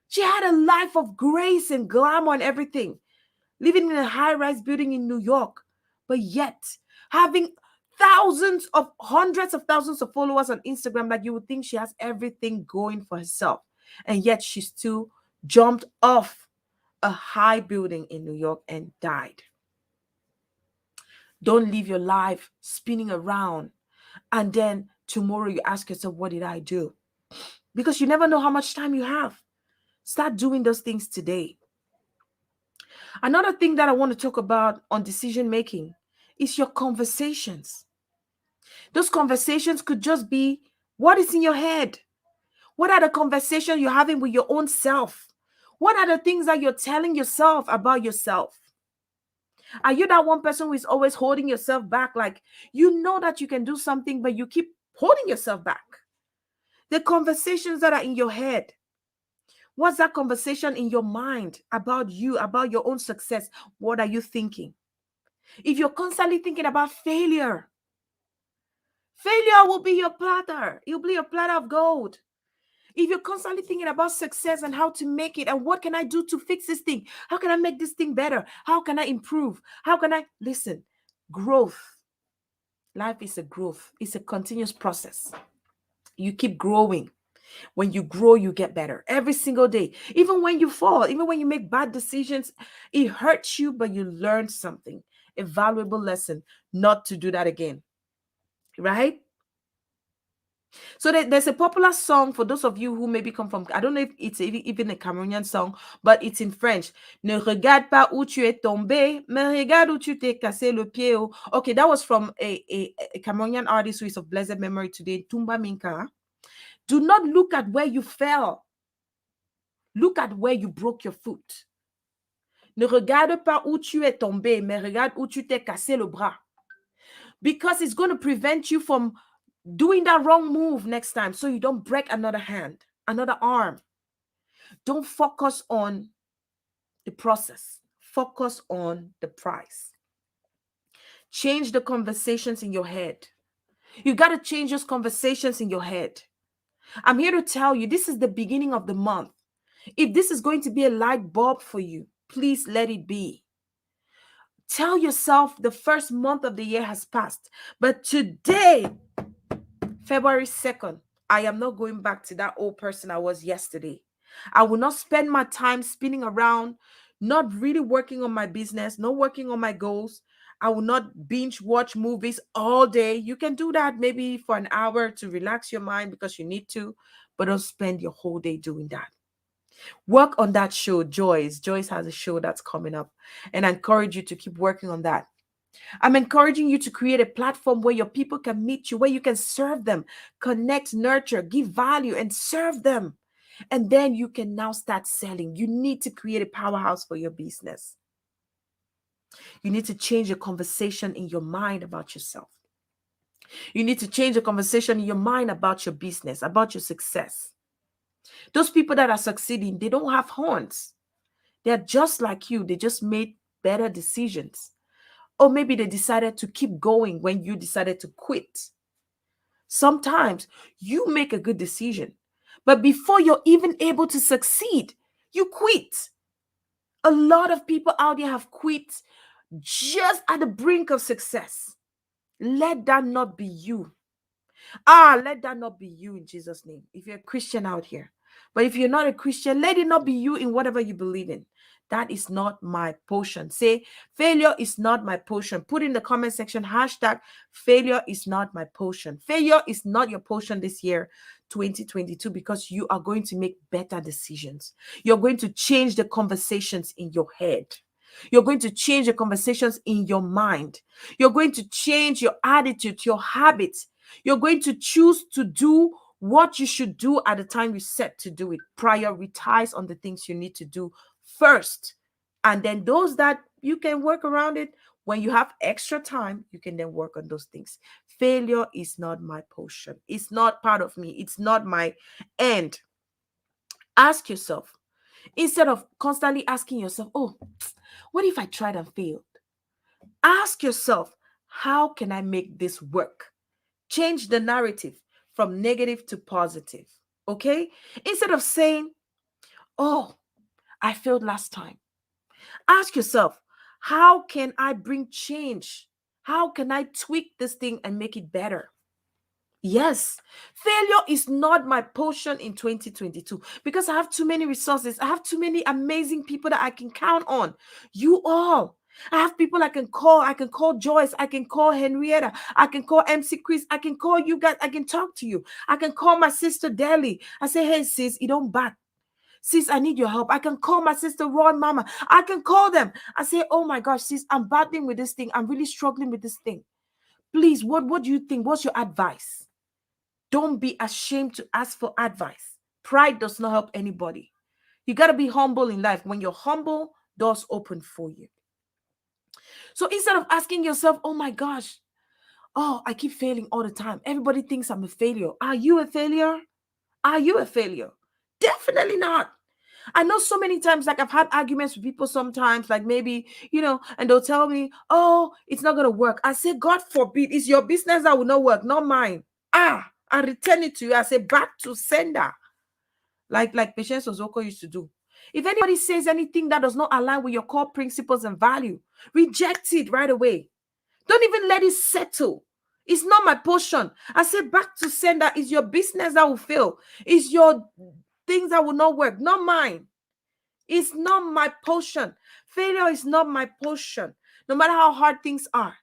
She had a life of grace and glamour and everything, living in a high-rise building in New York, but yet having thousands of hundreds of thousands of followers on Instagram. Like, you would think she has everything going for herself, and yet she still jumped off a high building in New York and died. Don't live your life spinning around and then tomorrow you ask yourself, what did I do? Because you never know how much time you have. Start doing those things today. Another thing that I want to talk about on decision making is your conversations. Those conversations could just be what is in your head. What are the conversations you're having with your own self? What are the things that you're telling yourself about yourself? Are you that one person who is always holding yourself back? Like, you know that you can do something, but you keep holding yourself back. The conversations that are in your head. What's that conversation in your mind about you, about your own success? What are you thinking? If you're constantly thinking about failure, failure will be your platter. It'll be your platter of gold. If you're constantly thinking about success and how to make it and what can I do to fix this thing? How can I make this thing better? How can I improve? How can I listen? Growth. Life is a growth. It's a continuous process. You keep growing. When you grow, you get better every single day. Even when you fall, even when you make bad decisions, it hurts you, but you learn something, a valuable lesson not to do that again. Right? So there's a popular song for those of you who maybe come from, I don't know if it's even a Cameroonian song, but it's in French. Ne regarde pas où tu es tombé, mais regarde où tu t'es cassé le pied. Okay, that was from a Cameroonian artist who is of blessed memory today, Tumba Minka. Do not look at where you fell. Look at where you broke your foot. Ne regarde pas où tu es tombé, mais regarde où tu t'es cassé le bras. Because it's going to prevent you from doing that wrong move next time so you don't break another hand, another arm. Don't focus on the process. Focus on the prize. Change the conversations in your head. You got to change those conversations in your head. I'm here to tell you, this is the beginning of the month. If this is going to be a light bulb for you, please let it be. Tell yourself the first month of the year has passed. But today, February 2nd, I am not going back to that old person I was yesterday. I will not spend my time spinning around, not really working on my business, not working on my goals. I will not binge watch movies all day. You can do that maybe for an hour to relax your mind because you need to, but don't spend your whole day doing that. Work on that show, Joyce. Joyce has a show that's coming up, and I encourage you to keep working on that. I'm encouraging you to create a platform where your people can meet you, where you can serve them, connect, nurture, give value, and serve them. And then you can now start selling. You need to create a powerhouse for your business. You need to change your conversation in your mind about yourself. You need to change the conversation in your mind about your business, about your success. Those people that are succeeding, they don't have horns. They're just like you. They just made better decisions. Or maybe they decided to keep going when you decided to quit. Sometimes you make a good decision, but before you're even able to succeed, you quit. A lot of people out there have quit just at the brink of success. Let that not be you. Let that not be you in Jesus' name. If you're a Christian out here. But if you're not a Christian, let it not be you in whatever you believe in. That is not my potion. Say, failure is not my potion. Put in the comment section, hashtag, failure is not my potion. Failure is not your potion this year, 2022, because you are going to make better decisions. You're going to change the conversations in your head. You're going to change the conversations in your mind. You're going to change your attitude, your habits. You're going to choose to do what you should do at the time you set to do it. Prioritize on the things you need to do first And then those that you can work around it, when you have extra time, you can then work on those things. Failure is not my portion. It's not part of me. It's not my end. Ask yourself, instead of constantly asking yourself, oh, what if I tried and failed? Ask yourself, how can I make this work? Change the narrative from negative to positive. Okay? Instead of saying, oh, I failed last time. Ask yourself, how can I bring change? How can I tweak this thing and make it better? Yes, failure is not my portion in 2022 because I have too many resources. I have too many amazing people that I can count on. You all. I have people I can call. I can call Joyce. I can call Henrietta. I can call MC Chris. I can call you guys. I can talk to you. I can call my sister Deli. I say, hey, sis, you don't back. Sis, I need your help. I can call my sister Roy Mama. I can call them. I say, oh my gosh, sis, I'm battling with this thing. I'm really struggling with this thing. Please, what do you think? What's your advice? Don't be ashamed to ask for advice. Pride does not help anybody. You got to be humble in life. When you're humble, doors open for you. So instead of asking yourself, oh my gosh, oh, I keep failing all the time. Everybody thinks I'm a failure. Are you a failure? Are you a failure? Definitely not. I know so many times, like I've had arguments with people sometimes, like maybe, and they'll tell me, oh, it's not going to work. I say, God forbid, it's your business that will not work, not mine. I return it to you. I say, back to sender. Like Patience Ozoko used to do. If anybody says anything that does not align with your core principles and value, reject it right away. Don't even let it settle. It's not my portion. I say, back to sender. It's your business that will fail. It's your things that will not work, not mine. It's not my portion. Failure is not my portion. No matter how hard things are,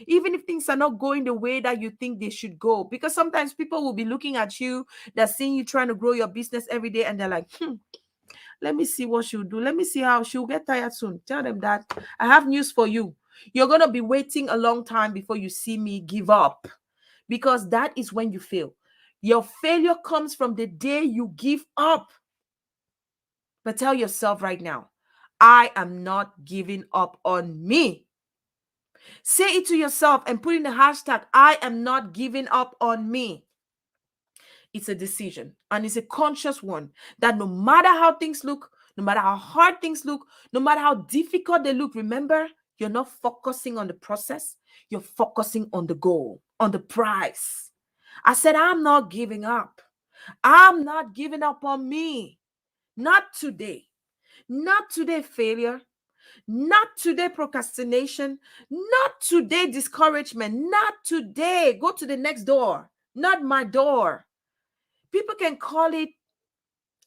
even if things are not going the way that you think they should go, because sometimes people will be looking at you, they're seeing you trying to grow your business every day, and they're like, let me see what she'll do. Let me see how she'll get tired soon. Tell them that I have news for you. You're going to be waiting a long time before you see me give up, because that is when you fail. Your failure comes from the day you give up. But tell yourself right now, I am not giving up on me. Say it to yourself and put in the hashtag, I am not giving up on me. It's a decision, and it's a conscious one, that no matter how things look, no matter how hard things look, no matter how difficult they look, remember, you're not focusing on the process. You're focusing on the goal, on the prize. I said, I'm not giving up. I'm not giving up on me. Not today. Not today, failure. Not today, procrastination. Not today, discouragement. Not today. Go to the next door. Not my door. People can call it,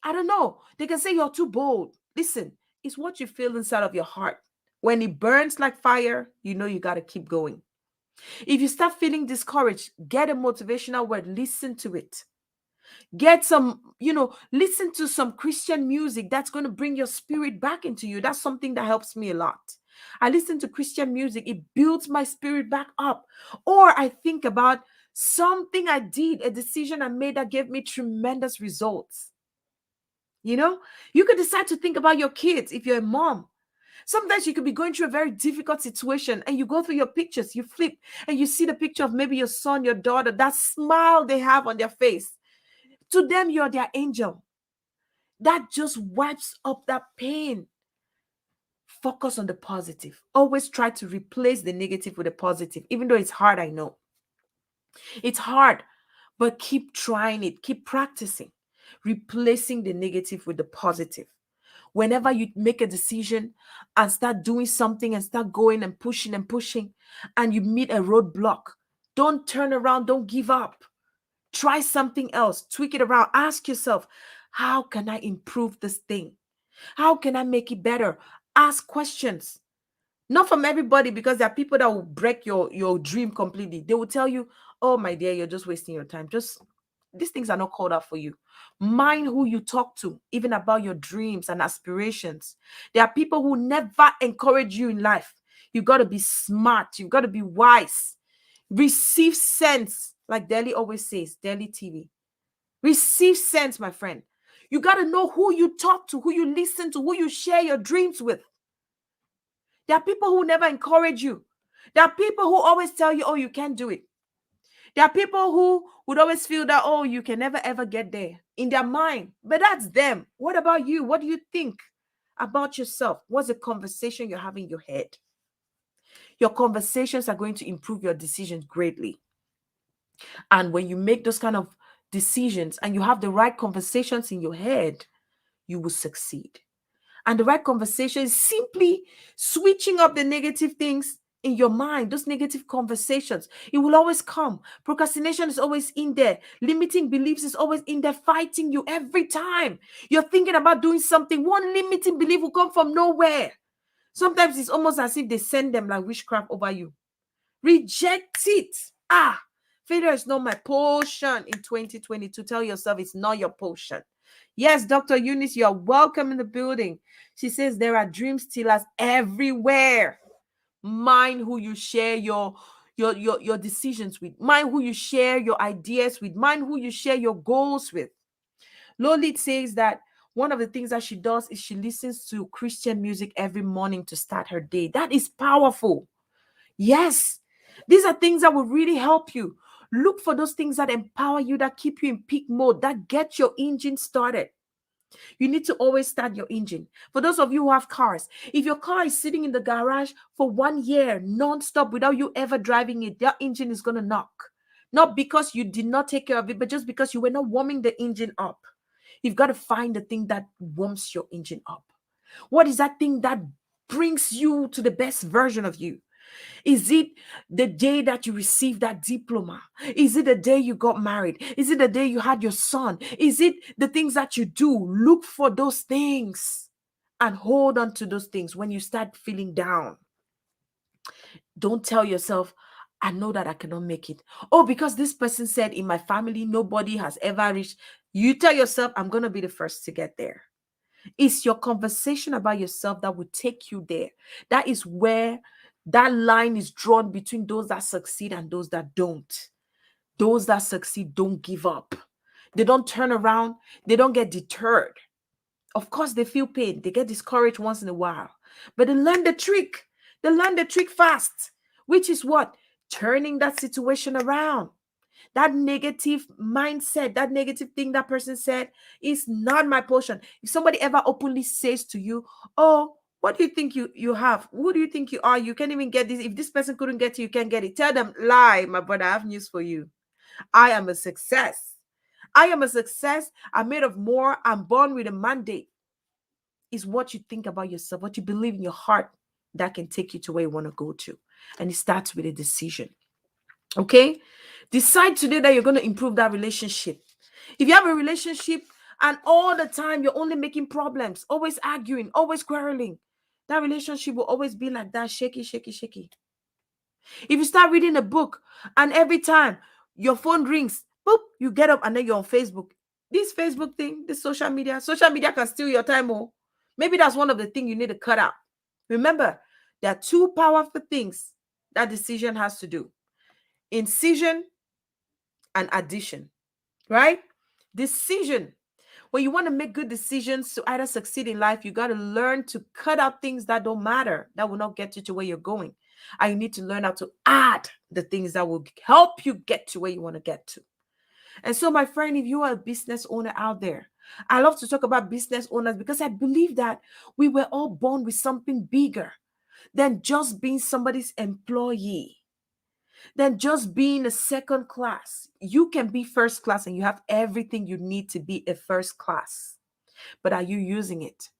I don't know. They can say you're too bold. Listen, it's what you feel inside of your heart. When it burns like fire, you know you got to keep going. If you start feeling discouraged, get a motivational word. Listen to it. Get some, listen to some Christian music that's going to bring your spirit back into you. That's something that helps me a lot. I listen to Christian music, it builds my spirit back up. Or I think about something I did, a decision I made that gave me tremendous results. You could decide to think about your kids if you're a mom. Sometimes you could be going through a very difficult situation and you go through your pictures, you flip and you see the picture of maybe your son, your daughter, that smile they have on their face. To them, you're their angel. That just wipes up that pain. Focus on the positive. Always try to replace the negative with the positive, even though it's hard, I know. It's hard, but keep trying it. Keep practicing. Replacing the negative with the positive. Whenever you make a decision and start doing something and start going and pushing, and you meet a roadblock, don't turn around. Don't give up. Try something else, tweak it around. Ask yourself, how can I improve this thing? How can I make it better? Ask questions. Not from everybody, because there are people that will break your dream completely. They will tell you, oh, my dear, you're just wasting your time. These things are not called out for you. Mind who you talk to, even about your dreams and aspirations. There are people who never encourage you in life. You got to be smart. You got to be wise. Receive sense. Like Deli always says, Deli TV. Receive sense, my friend. You got to know who you talk to, who you listen to, who you share your dreams with. There are people who never encourage you. There are people who always tell you, oh, you can't do it. There are people who would always feel that, oh, you can never ever get there in their mind. But that's them. What about you? What do you think about yourself? What's the conversation you're having in your head? Your conversations are going to improve your decisions greatly. And when you make those kind of decisions and you have the right conversations in your head, you will succeed. And the right conversation is simply switching up the negative things in your mind, those negative conversations. It will always come. Procrastination is always in there. Limiting beliefs is always in there, fighting you every time. You're thinking about doing something, one limiting belief will come from nowhere. Sometimes it's almost as if they send them like witchcraft over you. Reject it. Failure is not my portion in 2022. Tell yourself it's not your portion. Yes, Dr. Eunice, you are welcome in the building. She says there are dream stealers everywhere. Mind who you share your decisions with. Mind who you share your ideas with. Mind who you share your goals with. Lolit says that one of the things that she does is she listens to Christian music every morning to start her day. That is powerful. Yes, these are things that will really help you. Look for those things that empower you, that keep you in peak mode, that get your engine started. You need to always start your engine. For those of you who have cars, if your car is sitting in the garage for 1 year non-stop without you ever driving it, that engine is going to knock. Not because you did not take care of it, but just because you were not warming the engine up. You've got to find the thing that warms your engine up. What is that thing that brings you to the best version of you? Is it the day that you received that diploma? Is it the day you got married? Is it the day you had your son? Is it the things that you do? Look for those things and hold on to those things when you start feeling down. Don't tell yourself, I know that I cannot make it. Oh, because this person said in my family, nobody has ever reached. You tell yourself, I'm going to be the first to get there. It's your conversation about yourself that will take you there. That is where that line is drawn between those that succeed and those that don't. Those that succeed don't give up. They don't turn around. They don't get deterred. Of course, they feel pain. They get discouraged once in a while. But they learn the trick. They learn the trick fast, which is what? Turning that situation around. That negative mindset, that negative thing that person said is not my portion. If somebody ever openly says to you, oh, what do you think you have? Who do you think you are? You can't even get this. If this person couldn't get you, you can't get it. Tell them, lie, my brother, I have news for you. I am a success. I am a success. I'm made of more. I'm born with a mandate. Is what you think about yourself, what you believe in your heart that can take you to where you want to go to. And it starts with a decision. Okay? Decide today that you're going to improve that relationship. If you have a relationship and all the time you're only making problems, always arguing, always quarreling, that relationship will always be like that, shaky, shaky, shaky. If you start reading a book and every time your phone rings, boop, you get up and then you're on Facebook. This Facebook thing, this social media can steal your time. Oh, maybe that's one of the things you need to cut out. Remember, there are two powerful things that decision has to do: incision and addition, right? Decision. When you want to make good decisions to either succeed in life, you got to learn to cut out things that don't matter, that will not get you to where you're going. And you need to learn how to add the things that will help you get to where you want to get to. And so, my friend, if you are a business owner out there, I love to talk about business owners because I believe that we were all born with something bigger than just being somebody's employee, than just being a second class. You can be first class and you have everything you need to be a first class. But are you using it?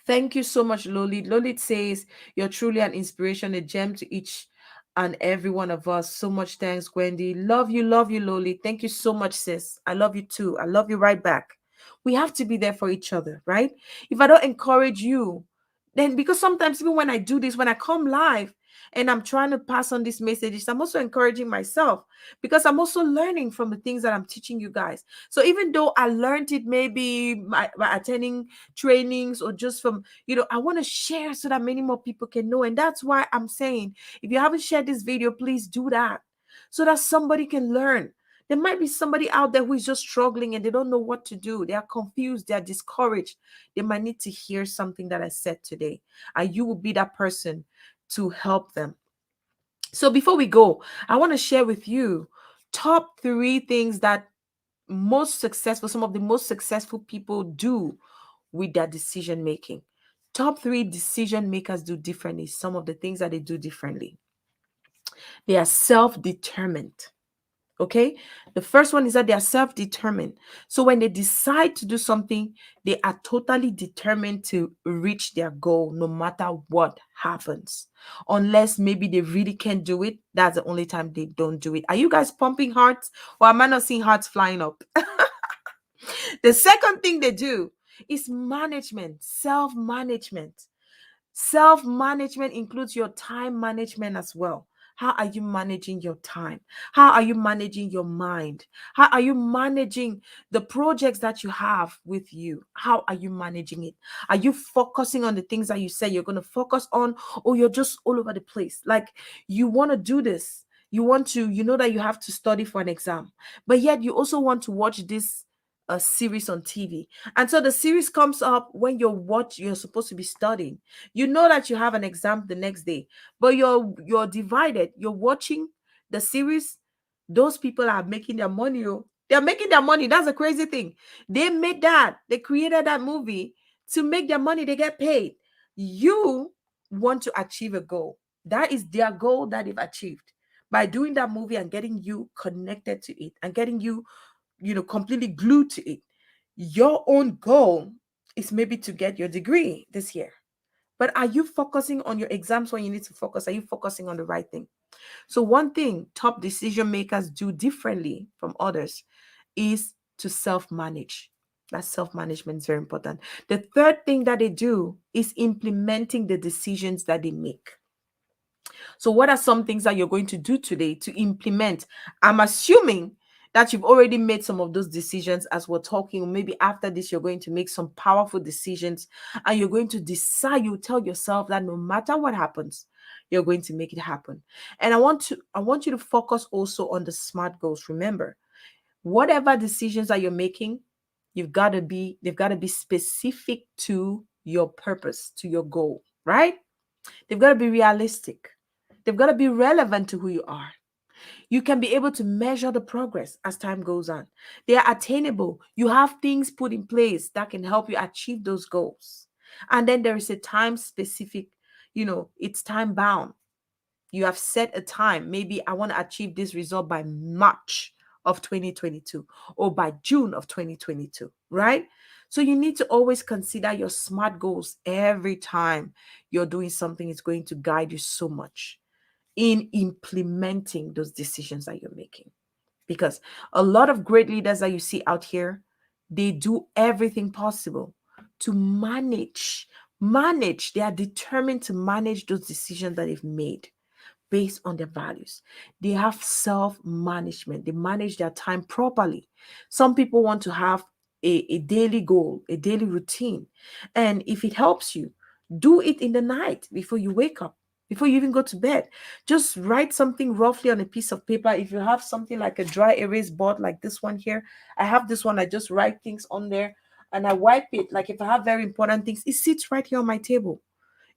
Thank you so much, Lolit. Lolit says, you're truly an inspiration, a gem to each and every one of us. So much thanks, Gwendy. Love you, Lolit. Thank you so much, sis. I love you too. I love you right back. We have to be there for each other, right? If I don't encourage you, then because sometimes even when I do this, when I come live and I'm trying to pass on these messages, I'm also encouraging myself because I'm also learning from the things that I'm teaching you guys. So even though I learned it maybe by attending trainings or just from, I want to share so that many more people can know. And that's why I'm saying, if you haven't shared this video, please do that so that somebody can learn. There might be somebody out there who is just struggling and they don't know what to do. They are confused, they are discouraged. They might need to hear something that I said today, and you will be that person to help them. So before we go, I want to share with you top 3 things that some of the most successful people do with their decision making. Top 3 decision makers do differently. Some of the things that they do differently. They are self-determined. Okay. The first one is that they are self-determined. So when they decide to do something, they are totally determined to reach their goal no matter what happens. Unless maybe they really can't do it, that's the only time they don't do it. Are you guys pumping hearts, or am I not seeing hearts flying up? The second thing they do is management, self-management. Self-management includes your time management as well. How are you managing your time? How are you managing your mind? How are you managing the projects that you have with you? How are you managing it? Are you focusing on the things that you say you're going to focus on, or you're just all over the place? Like, you want to do this. You know that you have to study for an exam, but yet you also want to watch this a series on TV. And so the series comes up when you're supposed to be studying. You know that you have an exam the next day, but you're divided. You're watching the series. Those people are making their money. Oh. They're making their money. That's a crazy thing. They made that. They created that movie to make their money. They get paid. You want to achieve a goal. That is their goal that they've achieved by doing that movie and getting you connected to it and getting you, completely glued to it. Your own goal is maybe to get your degree this year. But are you focusing on your exams when you need to focus? Are you focusing on the right thing? So, one thing top decision makers do differently from others is to self manage. That self management is very important. The third thing that they do is implementing the decisions that they make. So, what are some things that you're going to do today to implement? I'm assuming that you've already made some of those decisions as we're talking. Maybe after this, you're going to make some powerful decisions, and you're going to decide, you tell yourself that no matter what happens, you're going to make it happen. And I want you to focus also on the SMART goals. Remember, whatever decisions that you're making, they've got to be specific to your purpose, to your goal, right? They've got to be realistic. They've got to be relevant to who you are. You can be able to measure the progress as time goes on. They are attainable. You have things put in place that can help you achieve those goals. And then there is a time specific, it's time bound. You have set a time. Maybe I want to achieve this result by March of 2022 or by June of 2022, right? So you need to always consider your SMART goals every time you're doing something. It's going to guide you so much in implementing those decisions that you're making. Because a lot of great leaders that you see out here, they do everything possible to manage. They are determined to manage those decisions that they've made based on their values. They have self management, they manage their time properly. Some people want to have a daily goal, a daily routine. And if it helps you, do it in the night before you wake up. Before you even go to bed, just write something roughly on a piece of paper. If you have something like a dry erase board like this one here, I have this one. I just write things on there and I wipe it. Like if I have very important things, it sits right here on my table.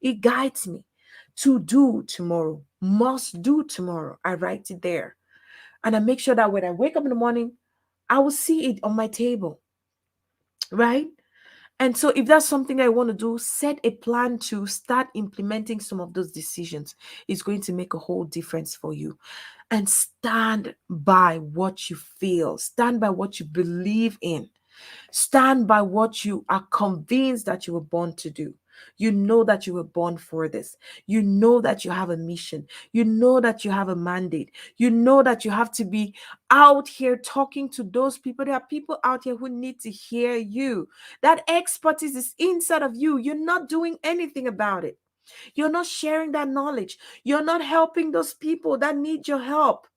It guides me. To do tomorrow, must do tomorrow. I write it there. And I make sure that when I wake up in the morning, I will see it on my table, right? And so if that's something I want to do, set a plan to start implementing some of those decisions. It's going to make a whole difference for you. And stand by what you feel, stand by what you believe in. Stand by what you are convinced that you were born to do. You know that you were born for this. You know that you have a mission. You know that you have a mandate. You know that you have to be out here talking to those people. There are people out here who need to hear you. That expertise is inside of you. You're not doing anything about it. You're not sharing that knowledge. You're not helping those people that need your help.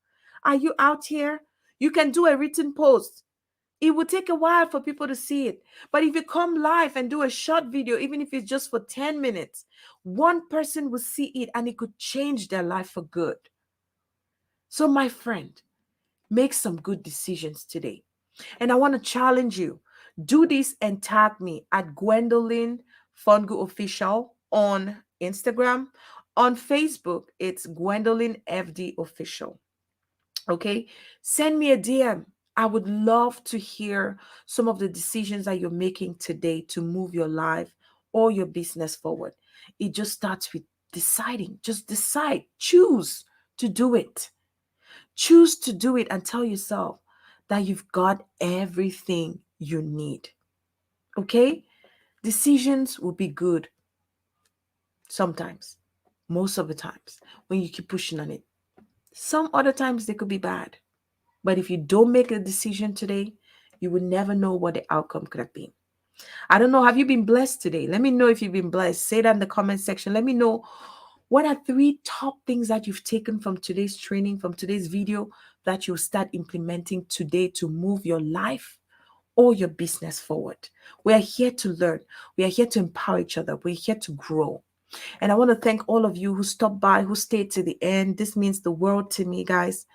Are you out here? You can do a written post. It will take a while for people to see it. But if you come live and do a short video, even if it's just for 10 minutes, one person will see it and it could change their life for good. So, my friend, Make some good decisions today. And I want to challenge you. Do this and tag me at Gwendolyn Fungu Official on Instagram. On Facebook, it's Gwendolyn FD Official. Okay. Send me a DM. I would love to hear some of the decisions that you're making today to move your life or your business forward. It just starts with deciding. Just decide, choose to do it. Choose to do it and tell yourself that you've got everything you need. Okay? Decisions will be good sometimes, most of the times, when you keep pushing on it. Some other times they could be bad. But if you don't make a decision today, you will never know what the outcome could have been. I don't know. Have you been blessed today? Let me know if you've been blessed. Say that in the comment section. Let me know what are 3 top things that you've taken from today's training, from today's video, that you'll start implementing today to move your life or your business forward. We are here to learn. We are here to empower each other. We're here to grow. And I want to thank all of you who stopped by, who stayed to the end. This means the world to me, guys.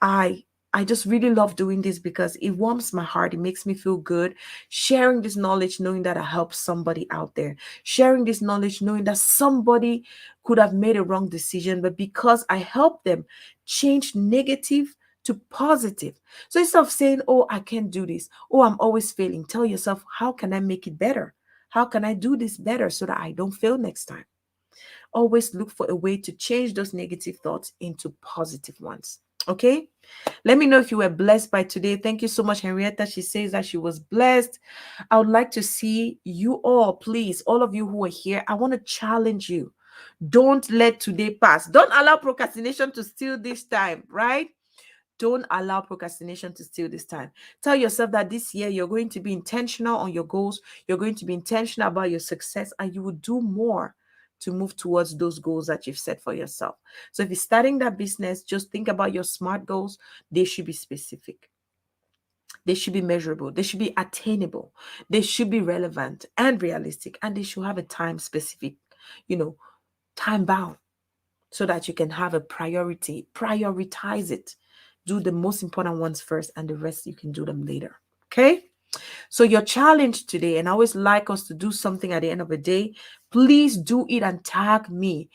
I I just really love doing this because it warms my heart. It makes me feel good. Sharing this knowledge, knowing that I help somebody out there. Sharing this knowledge, knowing that somebody could have made a wrong decision, but because I help them change negative to positive. So instead of saying, oh, I can't do this, oh, I'm always failing, tell yourself, how can I make it better? How can I do this better so that I don't fail next time? Always look for a way to change those negative thoughts into positive ones. Okay? Let me know if you were blessed by today. Thank you so much, Henrietta. She says that she was blessed. I would like to see you all, please, all of you who are here. I want to challenge you. Don't let today pass. Don't allow procrastination to steal this time, right? Don't allow procrastination to steal this time. Tell yourself that this year you're going to be intentional on your goals. You're going to be intentional about your success, and you will do more to move towards those goals that you've set for yourself. So if you're starting that business, just think about your SMART goals. They should be specific. They should be measurable. They should be attainable. They should be relevant and realistic. And they should have a time specific, time bound, so that you can have a priority. Prioritize it. Do the most important ones first, and the rest you can do them later. Okay? So your challenge today, and I always like us to do something at the end of the day, please do it and tag me.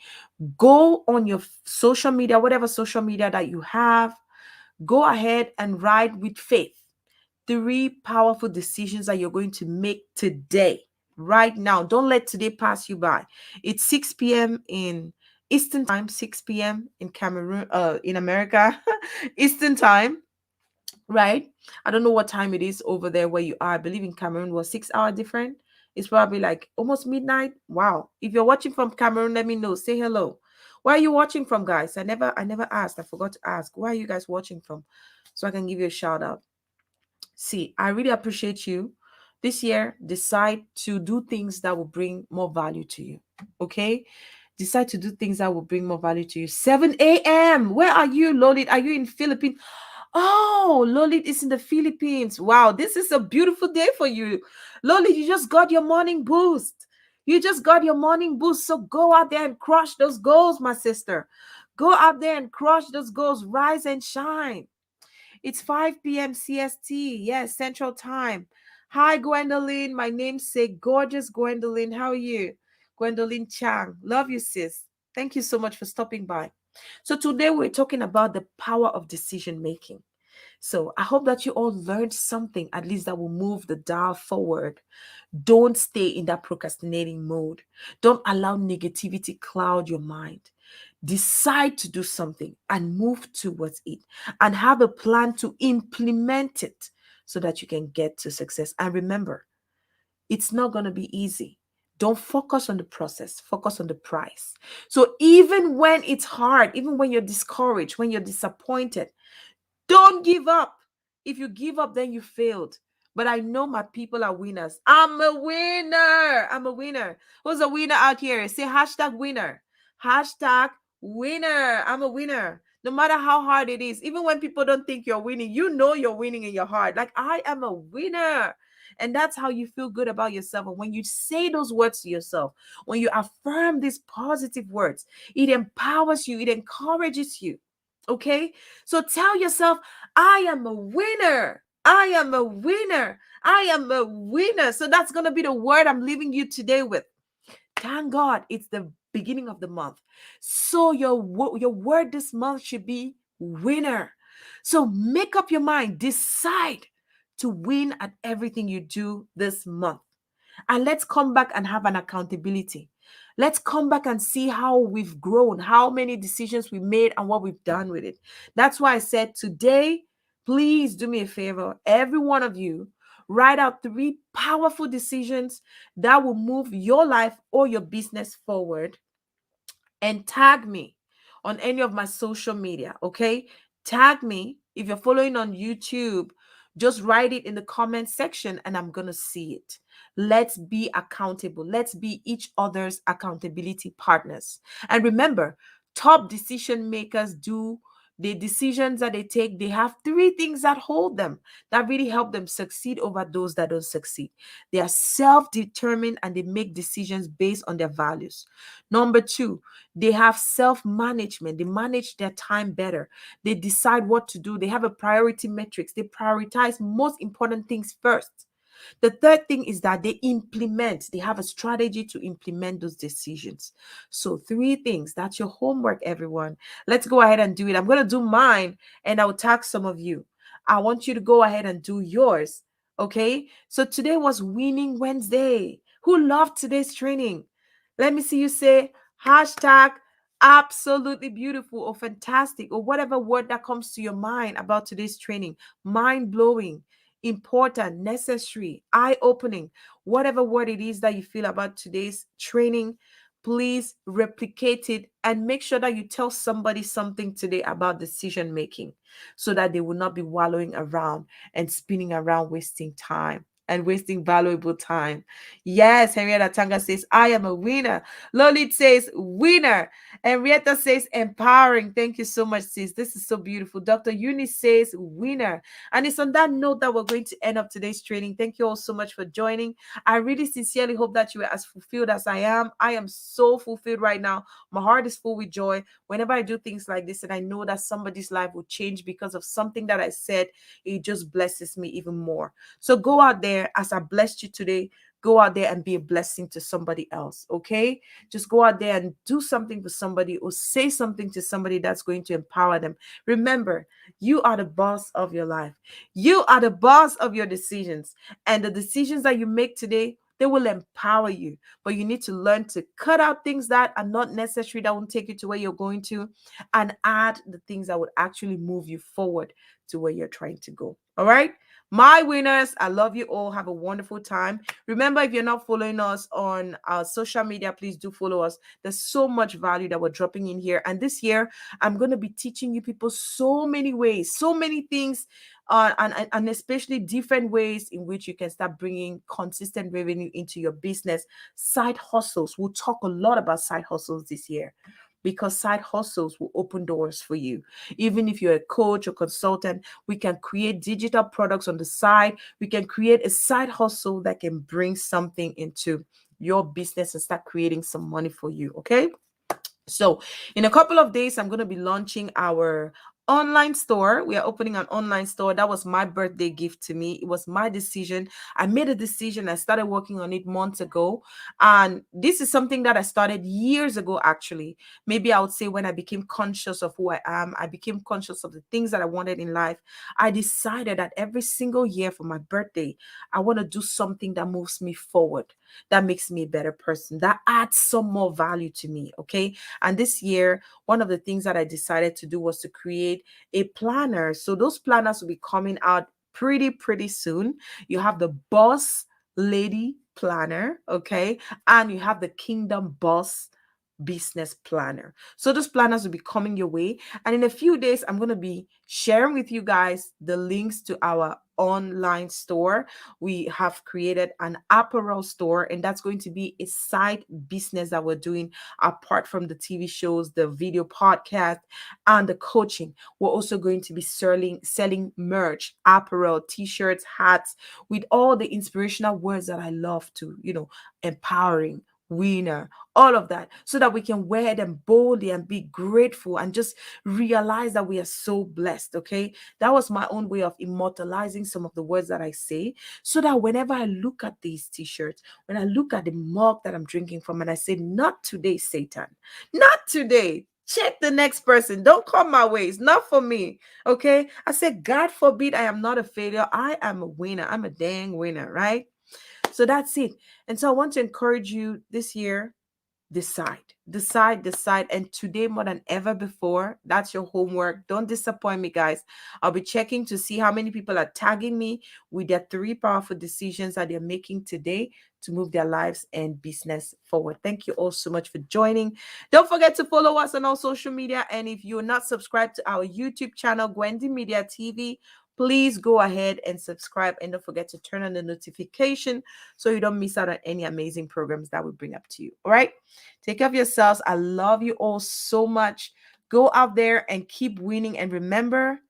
Go on your social media, whatever social media that you have, go ahead and write with faith 3 powerful decisions that you're going to make today, right now. Don't let today pass you by. It's 6 p.m. in Eastern time, 6 p.m. in Cameroon, in America, Eastern time, right? I don't know what time it is over there where you are. I believe in Cameroon was 6 hour different. It's probably like almost midnight. Wow. If you're watching from Cameroon, let me know. Say hello. Where are you watching from, guys? I never asked. I forgot to ask. Where are you guys watching from? So I can give you a shout out. See, I really appreciate you. This year, decide to do things that will bring more value to you. Okay? Decide to do things that will bring more value to you. 7 a.m. Where are you, Lolit? Are you in Philippines? Oh, Lolit is in the Philippines. Wow, this is a beautiful day for you. Lolit, you just got your morning boost. You just got your morning boost. So go out there and crush those goals, my sister. Go out there and crush those goals. Rise and shine. It's 5 p.m. CST. Yes, Central Time. Hi, Gwendolyn. My namesake, gorgeous Gwendolyn. How are you? Gwendolyn Chang. Love you, sis. Thank you so much for stopping by. So today we're talking about the power of decision making. So I hope that you all learned something, at least that will move the dial forward. Don't stay in that procrastinating mode. Don't allow negativity cloud your mind. Decide to do something and move towards it and have a plan to implement it so that you can get to success. And remember, it's not going to be easy. Don't focus on the process, focus on the price. So even when it's hard, even when you're discouraged, when you're disappointed, don't give up. If you give up, then you failed. But I know my people are winners. I'm a winner. I'm a winner. Who's a winner out here? Say hashtag winner. Hashtag winner. I'm a winner. No matter how hard it is, even when people don't think you're winning, you know you're winning in your heart. Like, I am a winner. And that's how you feel good about yourself. And when you say those words to yourself, when you affirm these positive words, it empowers you, it encourages you. Okay? So tell yourself, I am a winner. I am a winner. I am a winner. So that's going to be the word I'm leaving you today with. Thank God it's the beginning of the month. So your word this month should be winner. So make up your mind, decide to win at everything you do this month. And let's come back and have an accountability. Let's come back and see how we've grown, how many decisions we made, and what we've done with it. That's why I said today, please do me a favor, every one of you, write out 3 powerful decisions that will move your life or your business forward, and tag me on any of my social media, okay? Tag me. If you're following on YouTube, just write it in the comment section and I'm going to see it. Let's be accountable. Let's be each other's accountability partners. And remember, top decision makers do the decisions that they take, they have 3 things that hold them, that really help them succeed over those that don't succeed. They are self determined and they make decisions based on their values. Number 2, they have self management. They manage their time better. They decide what to do. They have a priority matrix. They prioritize most important things first. The third thing is that they implement, they have a strategy to implement those decisions. So, 3 things. That's your homework, everyone. Let's go ahead and do it. I'm going to do mine and I'll tag some of you. I want you to go ahead and do yours. Okay. So, today was Winning Wednesday. Who loved today's training? Let me see you say hashtag absolutely beautiful or fantastic or whatever word that comes to your mind about today's training. Mind blowing, important, necessary, eye opening, whatever word it is that you feel about today's training, please replicate it and make sure that you tell somebody something today about decision making so that they will not be wallowing around and spinning around, wasting time and wasting valuable time. Yes, Henrietta Tanga says, I am a winner. Lolit says, winner. Henrietta says, empowering. Thank you so much, sis. This is so beautiful. Dr. Eunice says, winner. And it's on that note that we're going to end up today's training. Thank you all so much for joining. I really sincerely hope that you were as fulfilled as I am. I am so fulfilled right now. My heart is full with joy. Whenever I do things like this and I know that somebody's life will change because of something that I said, it just blesses me even more. So go out there as I blessed you today. Go out there and be a blessing to somebody else, okay? Just go out there and do something for somebody or say something to somebody that's going to empower them. Remember, you are the boss of your life. You are the boss of your decisions. And the decisions that you make today, they will empower you. But you need to learn to cut out things that are not necessary, that won't take you to where you're going to, and add the things that would actually move you forward to where you're trying to go. All right? My winners, I love you all. Have a wonderful time. Remember, if you're not following us on our social media, please do follow us. There's so much value that we're dropping in here. And this year, I'm going to be teaching you people so many ways, so many things, and especially different ways in which you can start bringing consistent revenue into your business. Side hustles. We'll talk a lot about side hustles this year, because side hustles will open doors for you. Even if you're a coach or consultant, we can create digital products on the side. We can create a side hustle that can bring something into your business and start creating some money for you. Okay. So, in a couple of days, I'm going to be launching our online store. We are opening an online store. That was my birthday gift to me. It was my decision. I made a decision. I started working on it months ago. And this is something that I started years ago, actually. Maybe I would say when I became conscious of who I am, I became conscious of the things that I wanted in life. I decided that every single year for my birthday, I want to do something that moves me forward, that makes me a better person, that adds some more value to me. Okay. And this year, one of the things that I decided to do was to create a planner. So those planners will be coming out pretty soon. You have the Boss Lady Planner, okay? And you have the Kingdom Boss Business Planner. So those planners will be coming your way. And in a few days, I'm going to be sharing with you guys the links to our online store. We have created an apparel store, and that's going to be a side business that we're doing apart from the TV shows, the video podcast, and the coaching. We're also going to be selling merch, apparel, t-shirts, hats, with all the inspirational words that I love to, empowering, winner, all of that, so that we can wear them boldly and be grateful and just realize that we are so blessed. Okay, that was my own way of immortalizing some of the words that I say, so that whenever I look at these t-shirts, when I look at the mug that I'm drinking from, and I say, not today, Satan, not today. Check the next person. Don't come my way. It's not for me. Okay. I said, God forbid I am not a failure. I am a winner. I'm a dang winner, right? So that's it. And so I want to encourage you this year, decide. And today, more than ever before, that's your homework. Don't disappoint me, guys. I'll be checking to see how many people are tagging me with their 3 powerful decisions that they're making today to move their lives and business forward. Thank you all so much for joining. Don't forget to follow us on all social media. And if you're not subscribed to our YouTube channel, Gwendy Media TV, please go ahead and subscribe, and don't forget to turn on the notification so you don't miss out on any amazing programs that we bring up to you. All right. Take care of yourselves. I love you all so much. Go out there and keep winning. And remember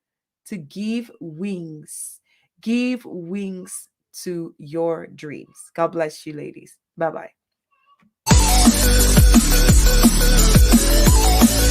to give wings. Give wings to your dreams. God bless you, ladies. Bye-bye.